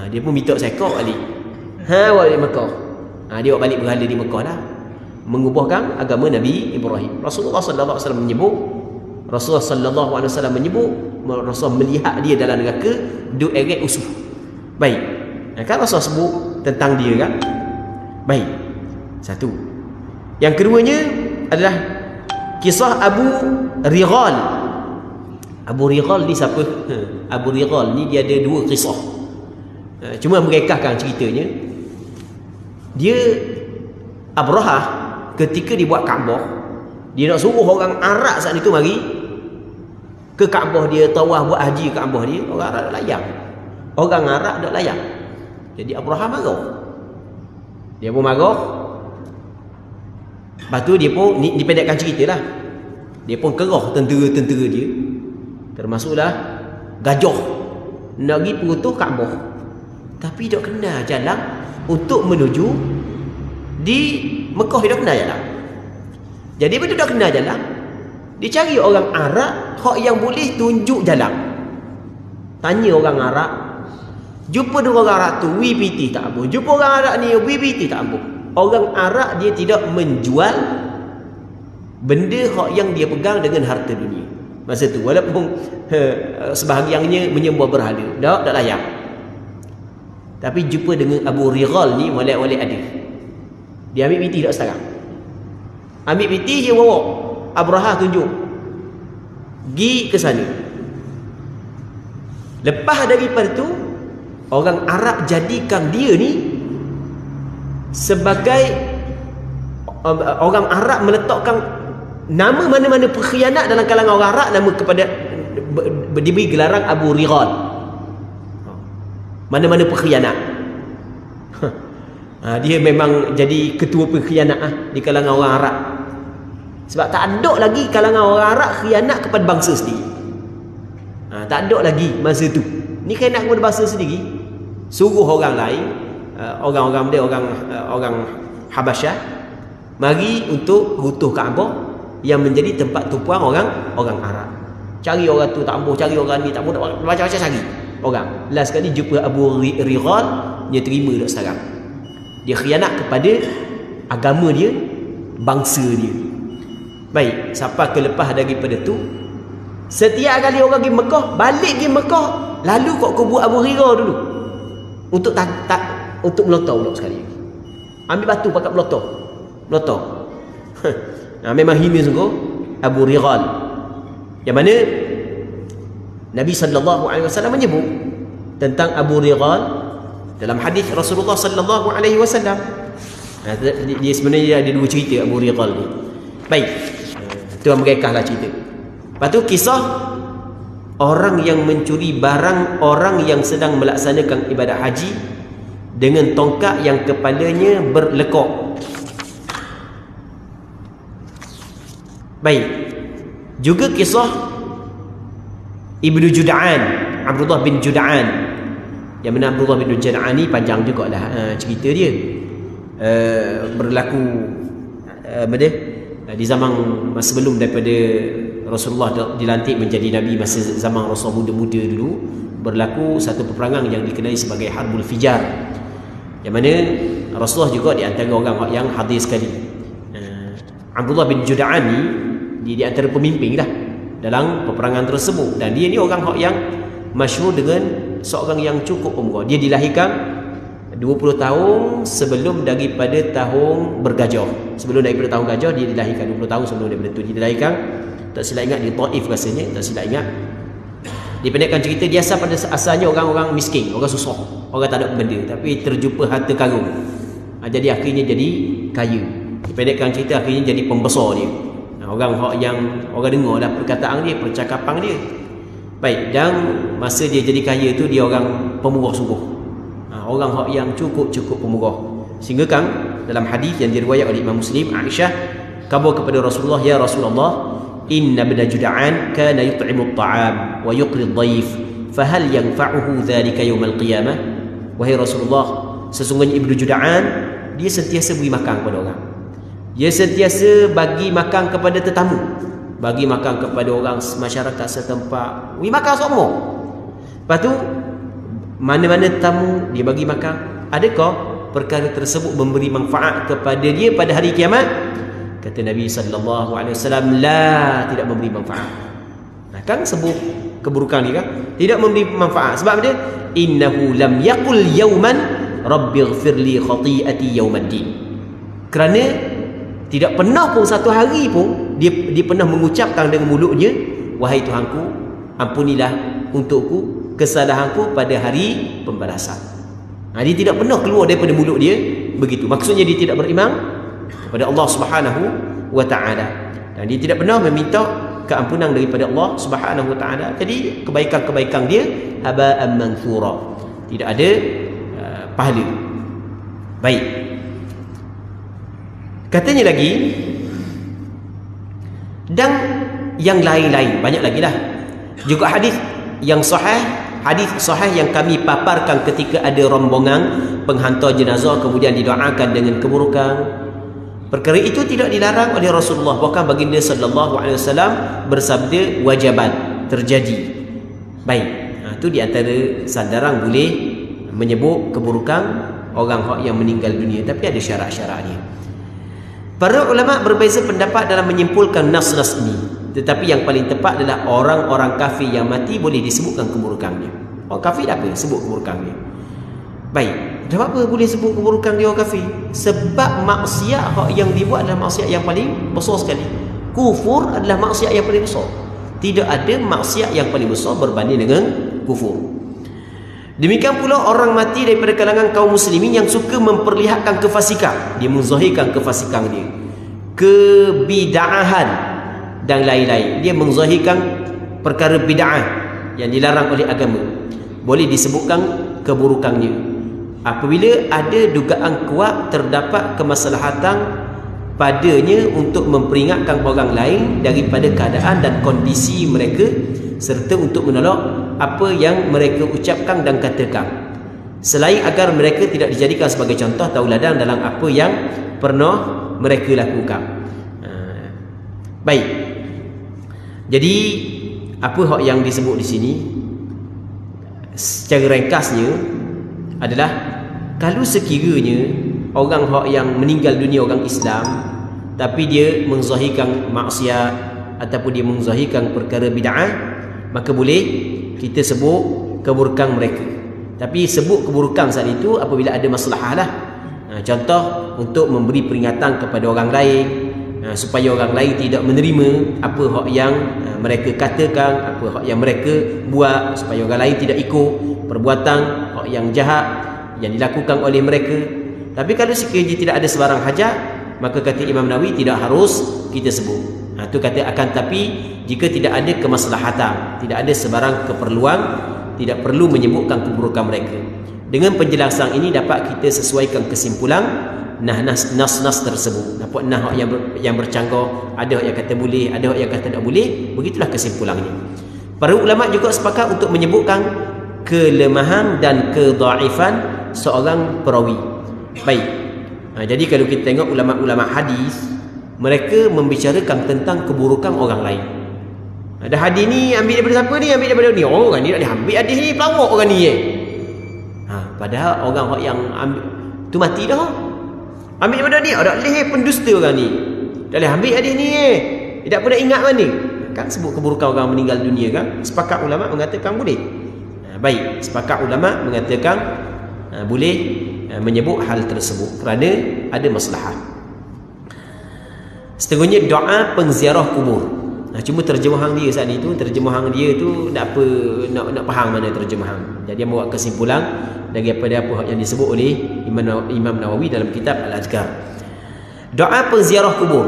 [SPEAKER 1] Dia pun minta sekok balik. Balik Mekah. Dia buat balik berhala di Mekah lah. mengubuhkan agama Nabi Ibrahim. Rasulullah sallallahu alaihi wasallam menyebut, Rasulullah melihat dia dalam neraka duk eret usuh. Baik. Kan Rasul sebut tentang dia kan? Baik. Satu. Yang keduanya adalah kisah Abu Righal. Abu Righal ni siapa? Abu Righal ni dia ada dua kisah. Cuma merekahkan ceritanya. Dia Abrahah ketika dibuat Kaabah, dia nak suruh orang Arab saat itu mari ke Kaabah dia, tawaf buat haji ke Kaabah dia. Orang Arab tak layak. Orang Arab tak layak. Jadi Abrahah marah. Dia pun marah. Lepas tu dia pun, ni dipendekkan cerita lah, dia pun kerah tentera-tentera dia, termasuklah gajah, nak pergi perutuh Kaabah. Tapi tak kena jalan untuk menuju di Mekah, dia tak kena jalan. Jadi bila tak kena jalan, dia cari orang Arab hak yang boleh tunjuk jalan. Tanya orang Arab, jumpa dengan orang Arab tu WPT tak apa, jumpa orang Arab ni WPT tak apa. Orang Arab dia tidak menjual benda hak yang dia pegang dengan harta dunia masa tu, walaupun sebahagiannya menyembah berhala, tak layak. Tapi jumpa dengan Abu Righal ni molek-molek ada. Dia ambil piti tak sekarang. Ambil piti dia bawa Abrahah tunjuk. Pergi ke sana. Lepas daripada tu, orang Arab jadikan dia ni sebagai orang Arab meletakkan nama mana-mana pengkhianat dalam kalangan orang Arab, nama kepada diberi gelaran Abu Righal. Mana-mana pengkhianat. Dia memang jadi ketua pengkhianat di kalangan orang Arab. Sebab tak ada lagi kalangan orang Arab khianat kepada bangsa sendiri. Tak ada lagi masa tu. Ni khianat kepada bangsa sendiri. Suruh orang lain, orang-orang dia, orang Habasyah, mari untuk runtuh Kaabah yang menjadi tempat tumpuan orang Arab. Cari orang tu tak ampuh, cari orang ni tak ampuh, macam-macam cari orang. Last sekali jumpa Abu Righal, dia terima dak sekarang. Dia khianat kepada agama dia, bangsa dia. Baik, sampai ke lepas daripada tu, setiap kali orang pergi Mekah, balik pergi Mekah, lalu kok kubur Abu Righal dulu untuk untuk melotong pula sekali. Ambil batu pakat melotong. Memang hina sungguh Abu Righal. Yang mana Nabi sallallahu alaihi wasallam menyebut tentang Abu Righal dalam hadis Rasulullah sallallahu alaihi wasallam. Dia sebenarnya ada dua cerita Abu Righal ni. Baik. Itu merekahlah cerita. Lepas tu kisah orang yang mencuri barang orang yang sedang melaksanakan ibadat haji dengan tongkat yang kepalanya berlekok. Baik. Juga kisah Ibnu Jud'an, Abdullah bin Jud'an. Yang mana Abdullah bin Jud'an ni panjang jugalah cerita dia. Berlaku di zaman sebelum daripada Rasulullah dilantik menjadi Nabi, masa zaman Rasul muda-muda dulu, berlaku satu peperangan yang dikenali sebagai Harbul Fijar, yang mana Rasulullah juga di antara orang yang hadir sekali. Abdullah bin Jud'an ni di antara pemimpin dah dalam peperangan tersebut, dan dia ni orang yang masyhur dengan seorang yang cukup pemurah. Dia dilahirkan 20 tahun sebelum daripada tahun bergajah. Sebelum daripada tahun gajah dia dilahirkan, 20 tahun sebelum daripada tu dia dilahirkan. Tak silap ingat di Taif rasanya, tak silap ingat. Dipendekkan cerita, dia asal pada asalnya orang-orang miskin, orang susah, orang tak ada benda, tapi terjumpa harta karun. Jadi akhirnya jadi kaya. Dipendekkan cerita, akhirnya jadi pembesar dia. Orang yang orang dengar dah perkataan dia, percakapan dia. Baik, dan masa dia jadi kaya tu dia orang pemurah sungguh. Orang yang cukup pemurah. Sehingga kan dalam hadis yang diriwayatkan oleh Imam Muslim, Aisyah khabar kepada Rasulullah, ya Rasulullah, inna ibna Jud'an kana yut'imu at-ta'am wa yuqri ad-dhaif, fahal yanfa'uhu dhalika yawm al-qiyamah? Wahai Rasulullah, sesungguhnya Ibnu Jud'an dia sentiasa beri makan kepada orang. Dia sentiasa bagi makan kepada tetamu, bagi makan kepada orang masyarakat setempat, beri makan semua. Lepas tu mana-mana tetamu dia bagi makan. Adakah perkara tersebut memberi manfaat kepada dia pada hari kiamat? Kata Nabi sallallahu alaihi wasallam, la, tidak memberi manfaat. Nah, kan sebut keburukan ni kan tidak memberi manfaat. Sebab dia innahu lam yaqul yawman rabbighfirli khati'ati yawmaddin. Kerana tidak pernah pun satu hari pun dia pernah mengucapkan dengan mulutnya, wahai Tuhanku, ampunilah untukku kesalahanku pada hari pembalasan. Dia tidak pernah keluar daripada mulut dia begitu. Maksudnya dia tidak beriman kepada Allah Subhanahu wa taala, dan dia tidak pernah meminta keampunan daripada Allah Subhanahu wa taala. Jadi kebaikan-kebaikan dia haba'an manthura, tidak ada pahala. Baik. Katanya lagi, dan yang lain-lain banyak lagi lah. Juga hadis yang sahih, hadis sahih yang kami paparkan ketika ada rombongan penghantar jenazah kemudian didoakan dengan keburukan. Perkara itu tidak dilarang oleh Rasulullah, bahkan baginda sallallahu alaihi wasallam bersabda wajibat, terjadi. Baik, itu di antara sandaran boleh menyebut keburukan orang yang meninggal dunia, tapi ada syarat-syarat dia. Para ulama berbeza pendapat dalam menyimpulkan nas-nas ini, tetapi yang paling tepat adalah orang-orang kafir yang mati boleh disebutkan keburukannya. Orang kafir apa? Sebut keburukannya. Baik, kenapa boleh sebut keburukan dia orang kafir? Sebab maksiat yang dibuat adalah maksiat yang paling besar sekali. Kufur adalah maksiat yang paling besar. Tidak ada maksiat yang paling besar berbanding dengan kufur. Demikian pula orang mati daripada kalangan kaum muslimin yang suka memperlihatkan kefasikan. Dia menzahirkan kefasikan dia, kebid'ahan dan lain-lain. Dia menzahirkan perkara bid'ah yang dilarang oleh agama. Boleh disebutkan keburukannya apabila ada dugaan kuat terdapat kemaslahatan padanya untuk memperingatkan orang lain daripada keadaan dan kondisi mereka, serta untuk menolak apa yang mereka ucapkan dan katakan, selain agar mereka tidak dijadikan sebagai contoh tauladan dalam apa yang pernah mereka lakukan. Baik. Jadi apa hak yang disebut di sini secara ringkasnya adalah, kalau sekiranya orang hak yang meninggal dunia orang Islam tapi dia menzahirkan maksiat ataupun dia menzahirkan perkara bid'ah, maka boleh kita sebut keburukan mereka. Tapi sebut keburukan saat itu apabila ada masalah lah. Contoh untuk memberi peringatan kepada orang lain, supaya orang lain tidak menerima apa hak yang mereka katakan, apa hak yang mereka buat, supaya orang lain tidak ikut perbuatan hak yang jahat yang dilakukan oleh mereka. Tapi kalau sekiranya tidak ada sebarang hajat, maka kata Imam Nawawi tidak harus kita sebut. Itu kata akan tapi jika tidak ada kemaslahatan, tidak ada sebarang keperluan, tidak perlu menyebutkan keburukan mereka. Dengan penjelasan ini dapat kita sesuaikan kesimpulan nas-nas tersebut. Nampak nah yang bercanggah, ada yang kata boleh, ada yang kata tak boleh. Begitulah kesimpulannya. Para ulama juga sepakat untuk menyebutkan kelemahan dan kedhaifan seorang perawi. Baik. Jadi kalau kita tengok ulama-ulama hadis, mereka membicarakan tentang keburukan orang lain. Ada hadis ni ambil daripada siapa ni? Ambil daripada ni. Oh, orang ni tak diambil hadis ni, pelawak orang ni padahal orang yang ambil tu mati dah. Ambil daripada ni, ada leh pendusta orang ni. Tak boleh ambil hadis ni tidak pernah ingat mana. Kan sebut keburukan orang meninggal dunia kan? Sepakat ulama mengatakan boleh. Baik, sepakat ulama mengatakan boleh menyebut hal tersebut kerana ada maslahat. Setengahnya doa pengziarah kubur. Cuma terjemahan dia saat itu, terjemahan dia tu nak apa, nak faham mana terjemahan. Jadi dia buat kesimpulan daripada apa yang disebut oleh Imam Nawawi dalam kitab Al-Azkar. Doa pengziarah kubur.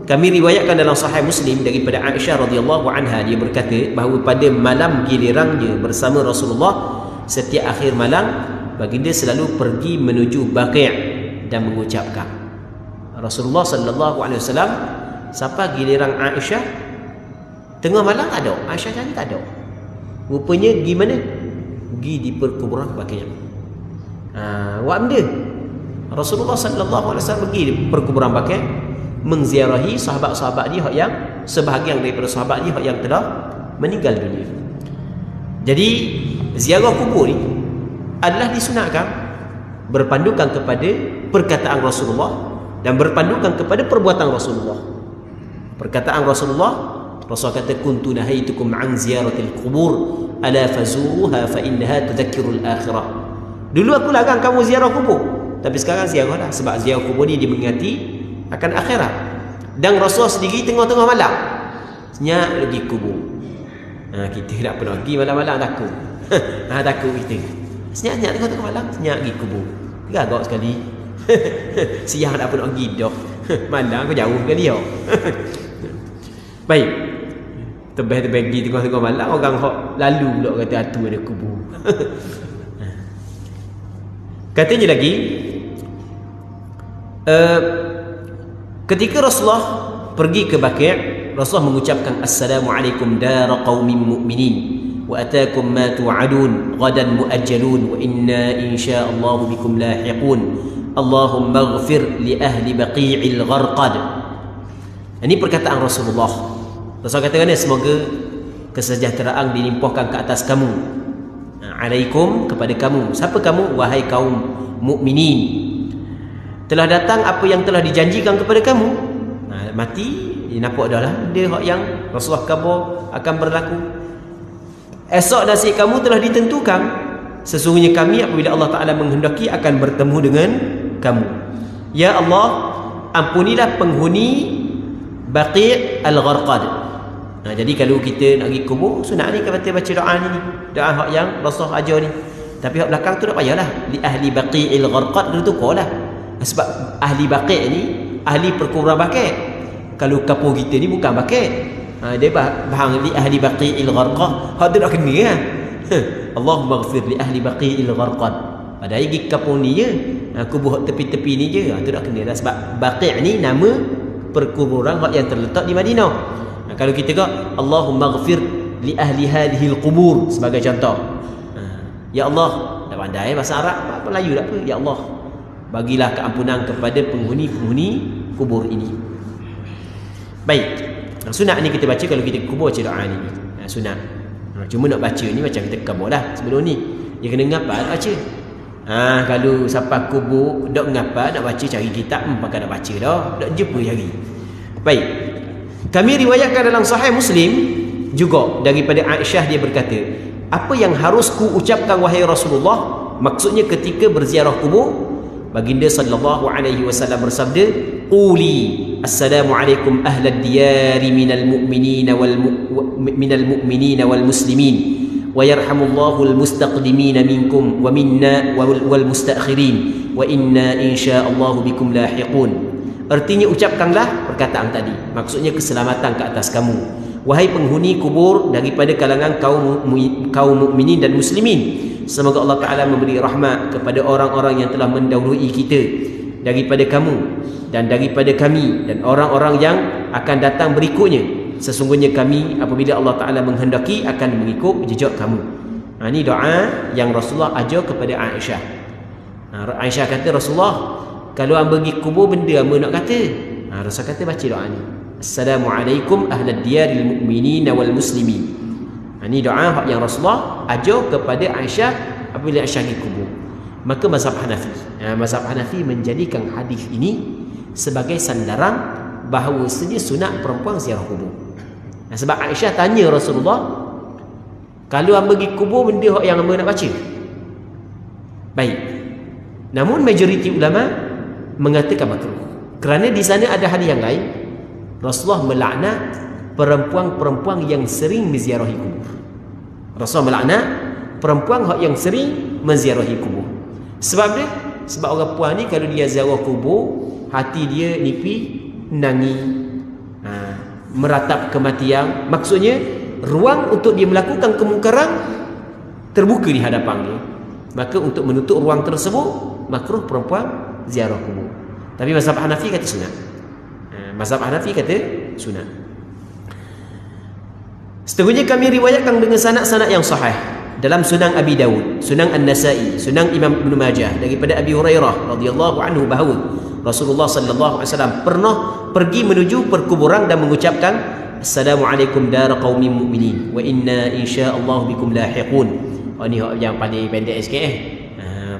[SPEAKER 1] Kami riwayatkan dalam Sahih Muslim daripada Aisyah radhiyallahu anha, dia berkata bahawa pada malam gilirannya bersama Rasulullah, setiap akhir malam baginda selalu pergi menuju Baqi' dan mengucapkan. Rasulullah sallallahu alaihi wasallam sampai giliran Aisyah tengah malam ada, Aisyah tadi tak ada. Rupanya pergi mana? Pergi di perkuburan Baqi'. Buat benda. Rasulullah sallallahu alaihi wasallam pergi di perkuburan Baqi' mengziarahi sahabat-sahabat dia yang sebahagian daripada sahabat dia yang telah meninggal dunia. Jadi ziarah kubur ni adalah disunatkan berpandukan kepada perkataan Rasulullah dan berpandukan kepada perbuatan Rasulullah. Perkataan Rasulullah kata kuntu nahaitukum an ziyaratil qubur ala fazuruha fa innaha tudzakkirul akhirah. Dulu aku larang kamu ziarah kubur, tapi sekarang ziarahlah, sebab ziarah kubur ni dia mengingati akan akhirat. Dan Rasulullah sendiri tengah-tengah malam senyap pergi kubur. Kita tak pernah pergi malam-malam, takut. Takut kita. Senyap-senyap tengah-tengah malam senyap pergi kubur. Gagak sekali. Siang tak pernah pergi dah. Malam aku jauh sekali tau. Baik. Tebih-tebih pergi tengah-tengah malam, orang hok lalu pula kata atu ada kubur. Katanya lagi, ketika Rasulullah pergi ke Baqi', Rasulullah mengucapkan Assalamualaikum dara qaumin mu'minin wa atakum ma tu'adun ghadan mu'ajjalun wa inna insya'allahu bikum lahiqun Allahumma ighfir li ahli baqi'il gharqad. Ini perkataan Rasulullah. Rasulullah katakan semoga kesejahteraan dilimpahkan ke atas kamu. Alaikum, kepada kamu. Siapa kamu? Wahai kaum mukminin, telah datang apa yang telah dijanjikan kepada kamu. Mati nampak dah lah dia yang Rasulullah khabar akan berlaku. Esok nasib kamu telah ditentukan. Sesungguhnya kami apabila Allah Ta'ala menghendaki akan bertemu dengan kamu. Ya Allah, ampunilah penghuni Baqi' al-Gharqad. Jadi kalau kita nak pergi kubur, sunat ni kita baca doa ni. Doa hak yang Rasulullah ajar ni. Tapi hak belakang tu tak payahlah. Li ahli Baqi'il Gharqad tu tukarlah. Sebab ahli Baqi' ni ahli perkuburan Baqi'. Kalau kapur kita ni bukan Baqi'. Dia bahang li ahli Baqi'il Gharqad. Hak tu nak kena lah. Allahumma ighfir li ahli Baqi'il Gharqad. Padahal pergi kapur ni je. Kubur tepi-tepi ni je. Tu nak kena lah. Sebab Baqi' ni nama perkuburan yang terletak di Madinah. Kalau kita kata Allahumma ighfir li ahli hadhil qubur sebagai contoh. Ya Allah, dah pandai bahasa Arab, apa Melayu tak apa. Ya Allah, bagilah keampunan kepada penghuni-penghuni kubur ini. Baik. Sunat ni kita baca kalau kita kubur baca doa ni. Sunat. Cuma nak baca ni macam kita kabur dah sebelum ni. Dia kena ngapal baca. Kalau siapa kubur dok ngapal nak baca cari kitab pakai nak baca dah, dok jumpa cari. Baik. Kami riwayatkan dalam Sahih Muslim juga daripada Aisyah, dia berkata, apa yang harus ku ucapkan wahai Rasulullah? Maksudnya ketika berziarah kubur, baginda sallallahu alaihi wasallam bersabda, quli assalamualaikum ahlad diyari minal mu'minina wal muslimin wa yarhamullahu al mustaqdimina minkum wa minna wal mustakhirin wa inna insyaallahu bikum lahiqun. Artinya ucapkanlah perkataan tadi. Maksudnya keselamatan ke atas kamu, wahai penghuni kubur daripada kalangan kaum mukminin dan muslimin. Semoga Allah Ta'ala memberi rahmat kepada orang-orang yang telah mendahului kita daripada kamu dan daripada kami dan orang-orang yang akan datang berikutnya. Sesungguhnya kami apabila Allah Ta'ala menghendaki akan mengikut jejak kamu. Ini doa yang Rasulullah ajar kepada Aisyah. Aisyah kata, Rasulullah, kalau hamba pergi kubur benda hamba nak kata. Rasul kata baca doa ni. Assalamualaikum ahlad diyaril mu'minina wal muslimin. Ini doa yang Rasulullah ajar kepada Aisyah apabila Aisyah pergi kubur. Maka mazhab Hanafi, mazhab Hanafi menjadikan hadis ini sebagai sandaran bahawa sedia sunat perempuan ziarah kubur. Sebab Aisyah tanya Rasulullah, kalau hamba pergi kubur benda yang hamba nak baca. Baik. Namun majoriti ulama mengatakan makruh. Kerana di sana ada hadis yang lain, Rasulullah melaknat perempuan-perempuan yang sering menziarahi kubur. Rasulullah melaknat perempuan yang sering menziarahi kubur. Sebab dia, sebab orang puan ni kalau dia ziarah kubur, hati dia nipi, nangis, meratap kematian. Maksudnya ruang untuk dia melakukan kemungkaran terbuka di hadapan dia. Maka untuk menutup ruang tersebut, makruh perempuan ziarah kubur. Tapi mazhab Hanafi kata sunat. Mazhab Hanafi kata sunat. Setengahnya kami riwayatkan dengan sanad-sanad yang sahih dalam Sunan Abi Dawud, Sunan An-Nasa'i, Sunan Imam Ibn Majah daripada Abi Hurairah radhiyallahu anhu bahawa Rasulullah sallallahu alaihi wasallam pernah pergi menuju perkuburan dan mengucapkan Assalamualaikum dara qaumin mu'minin wa inna insyaallahu bikum lahiqun. Ini yang paling pendek sikit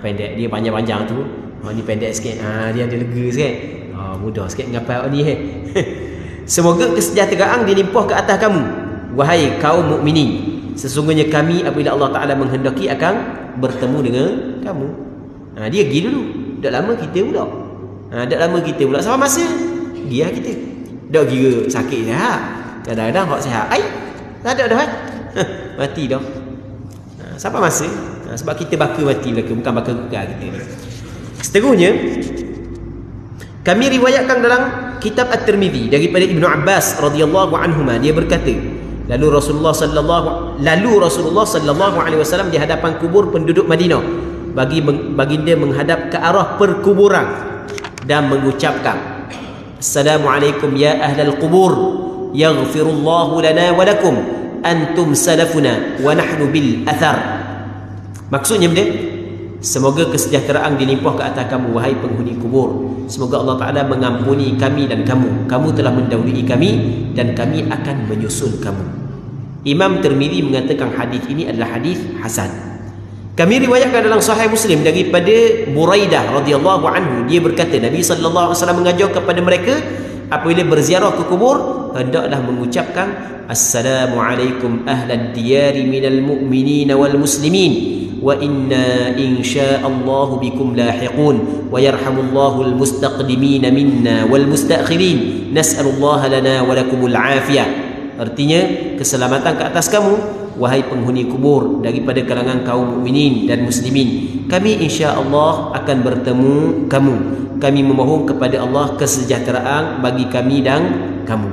[SPEAKER 1] Pendek, dia panjang-panjang tu. Ni pendek sikit. Dia ada lega sikit. Mudah sikit ngapai ni. Semoga kesejahteraan dilimpah ke atas kamu, wahai kaum mukminin. Sesungguhnya kami apabila Allah Ta'ala menghendaki akan bertemu dengan kamu. Dia pergi dulu. Dah lama kita pula. Sama masa dia kita. Dah kira sakit sihat. Kadang-kadang hak sihat. Tak ada dah. Mati dah. Sampai masa. Sebab kita baka mati belaka, bukan baka kekal kita ni. Seterusnya, kami riwayatkan dalam kitab At-Tirmidzi daripada Ibnu Abbas radhiyallahu anhuma, dia berkata, lalu Rasulullah sallallahu alaihi wasallam di hadapan kubur penduduk Madinah, baginda menghadap ke arah perkuburan dan mengucapkan, Assalamualaikum ya ahlal qubur, yaghfirullahu lana wa lakum, antum salafuna wa nahnu bil athar. Maksudnya dia, semoga kesejahteraan dilimpah ke atas kamu, wahai penghuni kubur. Semoga Allah Ta'ala mengampuni kami dan kamu. Kamu telah mendahului kami dan kami akan menyusul kamu. Imam Tirmidzi mengatakan hadis ini adalah hadis hasan. Kami riwayatkan dalam Sahih Muslim daripada Buraidah radhiyallahu anhu, dia berkata Nabi sallallahu alaihi wasallam mengajar kepada mereka apabila berziarah ke kubur, hendaklah mengucapkan Assalamualaikum ahlad diyari minal mu'minin wal muslimin wa inna insya'allahu bikum lahiqun wa yarhamullahu al-mustaqdimin minna wal mustakhirin nas'alullaha lana wa lakumul afiyah. Artinya, keselamatan ke atas kamu wahai penghuni kubur daripada kalangan kaum mukminin dan muslimin. Kami insya-Allah akan bertemu kamu. Kami memohon kepada Allah kesejahteraan bagi kami dan kamu.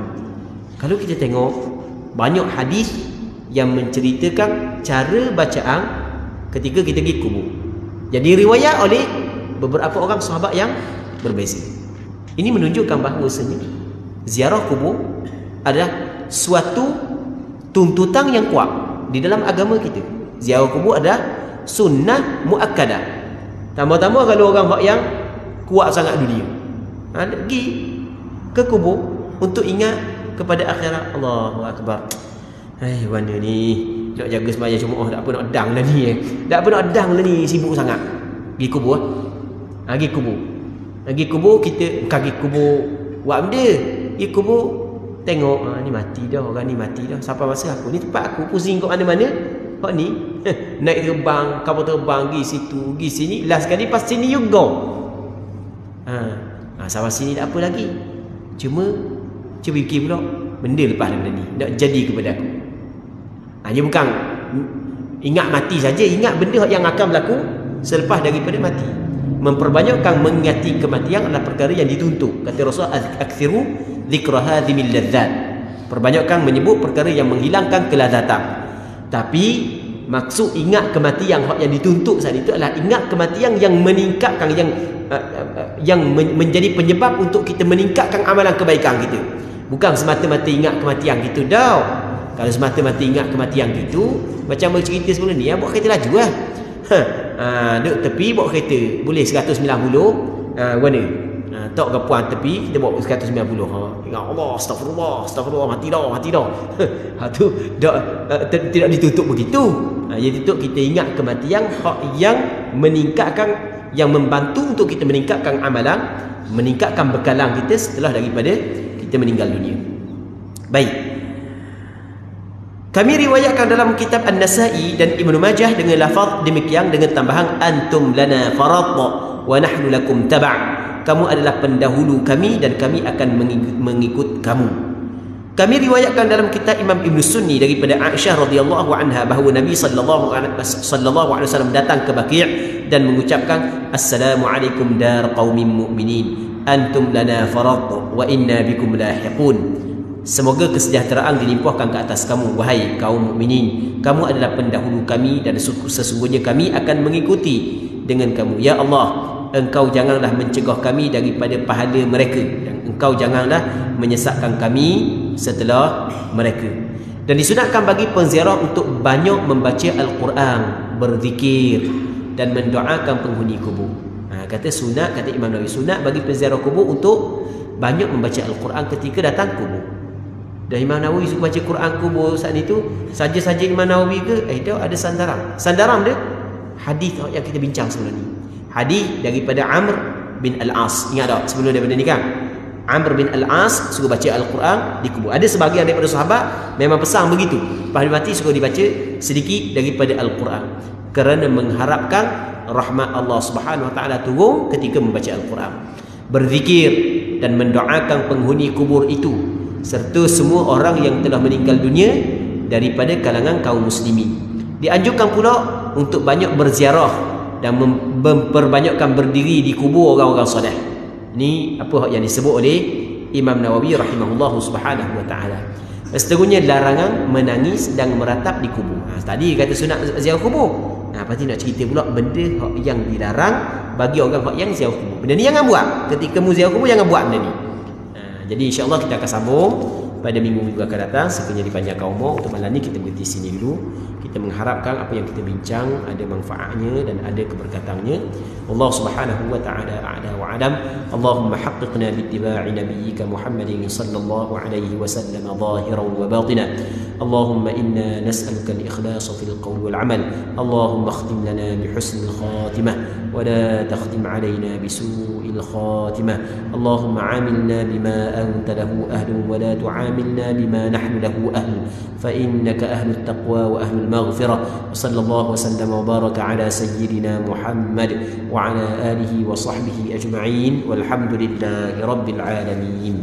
[SPEAKER 1] Kalau kita tengok banyak hadis yang menceritakan cara bacaan ketika kita pergi kubur. Jadi riwayat oleh beberapa orang sahabat yang berbeza. Ini menunjukkan bahawasanya ziarah kubur adalah suatu tuntutan yang kuat di dalam agama kita. Ziarah kubur adalah sunnah muakkadah. Tambah-tambah kalau orang yang kuat sangat dunia, pergi ke kubur untuk ingat kepada akhirat. Allahu akbar. Mana ni nak jaga sembahyang Jumaat tak apa nak dang lah ni. Tak apa nak dang lah ni, sibuk sangat. Pergi kubur. Pergi kubur kita pergi kubur buat benda. Pergi kubur tengok ni mati dah, orang ni mati dah. Sampai masa aku ni tempat aku pusing kat mana-mana. Hak ni naik terbang, kapal terbang pergi situ, pergi sini, last kali pas sini juga. Sampai sini tak apa lagi. Cuma cuba fikir pula benda lepas daripada ni nak jadi kepada aku. Dia bukan ingat mati saja, ingat benda yang akan berlaku selepas daripada mati. Memperbanyakkan mengingati kematian adalah perkara yang dituntut. Kata Rasul, akthiru dzikra hadhimil ladzat. Perbanyakkan menyebut perkara yang menghilangkan kelazatan. Tapi maksud ingat kematian yang dituntut saat itu adalah ingat kematian yang meningkatkan, yang menjadi penyebab untuk kita meningkatkan amalan kebaikan kita. Bukan semata-mata ingat kematian gitu dah. Kalau semata-mata ingat kematian gitu, macam bercerita sebelum ni, buat kereta laju lah. Duduk tepi bawa kereta boleh 190, mana? Tok ke puan tepi kita bawa 190. Ingat Allah, astagfirullah, mati dah. Tu tidak ditutup begitu. Jadi tutup kita ingat kematian yang meningkatkan, yang membantu untuk kita meningkatkan amalan, meningkatkan bekalan kita setelah daripada kita meninggal dunia. Baik. Kami riwayatkan dalam kitab An-Nasa'i dan Ibnu Majah dengan lafaz demikian dengan tambahan antum lana faradda wa nahnu lakum tab'. Kamu adalah pendahulu kami dan kami akan mengikut kamu. Kami riwayatkan dalam kitab Imam Ibn Sunni daripada Aisyah radhiyallahu anha bahawa Nabi sallallahu alaihi wasallam datang ke Baqi' dan mengucapkan Assalamualaikum dar qaumin mu'minin antum lana faradda wa inna bikum lahiqun. Semoga kesejahteraan dilimpahkan ke atas kamu wahai kaum mukminin. Kamu adalah pendahulu kami dan sesungguhnya kami akan mengikuti dengan kamu. Ya Allah, Engkau janganlah mencegah kami daripada pahala mereka dan Engkau janganlah menyesatkan kami setelah mereka. Dan disunatkan bagi penziarah untuk banyak membaca Al-Quran, berzikir dan mendoakan penghuni kubur. Kata sunat, kata Imam Nawawi, sunat bagi penziarah kubur untuk banyak membaca Al-Quran ketika datang kubur. Dan Imam Nawawi suka baca Quran kubur saat itu saja-saja Imam Nawawi ke? Ada sandaran. Sandaran dia hadis yang kita bincang sebelum ni. Hadis daripada Amr bin Al-As. Ingat tak sebelum daripada nikah? Amr bin Al-As suruh baca Al-Quran di kubur. Ada sebahagian daripada sahabat memang pesan begitu. Lepas dia mati suruh dibaca sedikit daripada Al-Quran, kerana mengharapkan rahmat Allah Subhanahu Wa Taala turun ketika membaca Al-Quran. Berzikir dan mendoakan penghuni kubur itu serta semua orang yang telah meninggal dunia daripada kalangan kaum muslimin. Dianjurkan pula untuk banyak berziarah dan memperbanyakkan berdiri di kubur orang-orang soleh. Ini apa yang disebut oleh Imam Nawawi rahimahullah subhanahu wa ta'ala. Seterusnya larangan menangis dan meratap di kubur. Tadi kata sunat ziarah kubur. Lepas ni nak cerita pula benda yang dilarang bagi orang yang ziarah kubur. Benda ni jangan buat. Ketika mu ziarah kubur jangan buat benda ni. Jadi insya-Allah kita akan sambung pada minggu-minggu akan datang. Sekiranya dipanjangkan umur, untuk malam ni kita berhenti sini dulu. Kita mengharapkan apa yang kita bincang ada manfaatnya dan ada keberkatannya. Allah Subhanahu wa taala a'la wa a'lam. Allahumma haqqiqna bittiba'i nabiyyika Muhammadin sallallahu alaihi wasallam zahiran wa batinan. Allahumma inna nas'aluka al-ikhlas fil qawl wal 'amal. Allahumma akhtim lana bi husnil khatimah wa la takhtim 'alaina bi su'il khatimah. Allahumma 'amilna bima anta lahu ahlun wa la tu'amilna bima nahnu lahu ahlun. Fa innaka ahlut taqwa wa ahlul maghfirah. وصلى الله وسلم وبارك على سيدنا محمد وعلى آله وصحبه أجمعين والحمد لله رب العالمين.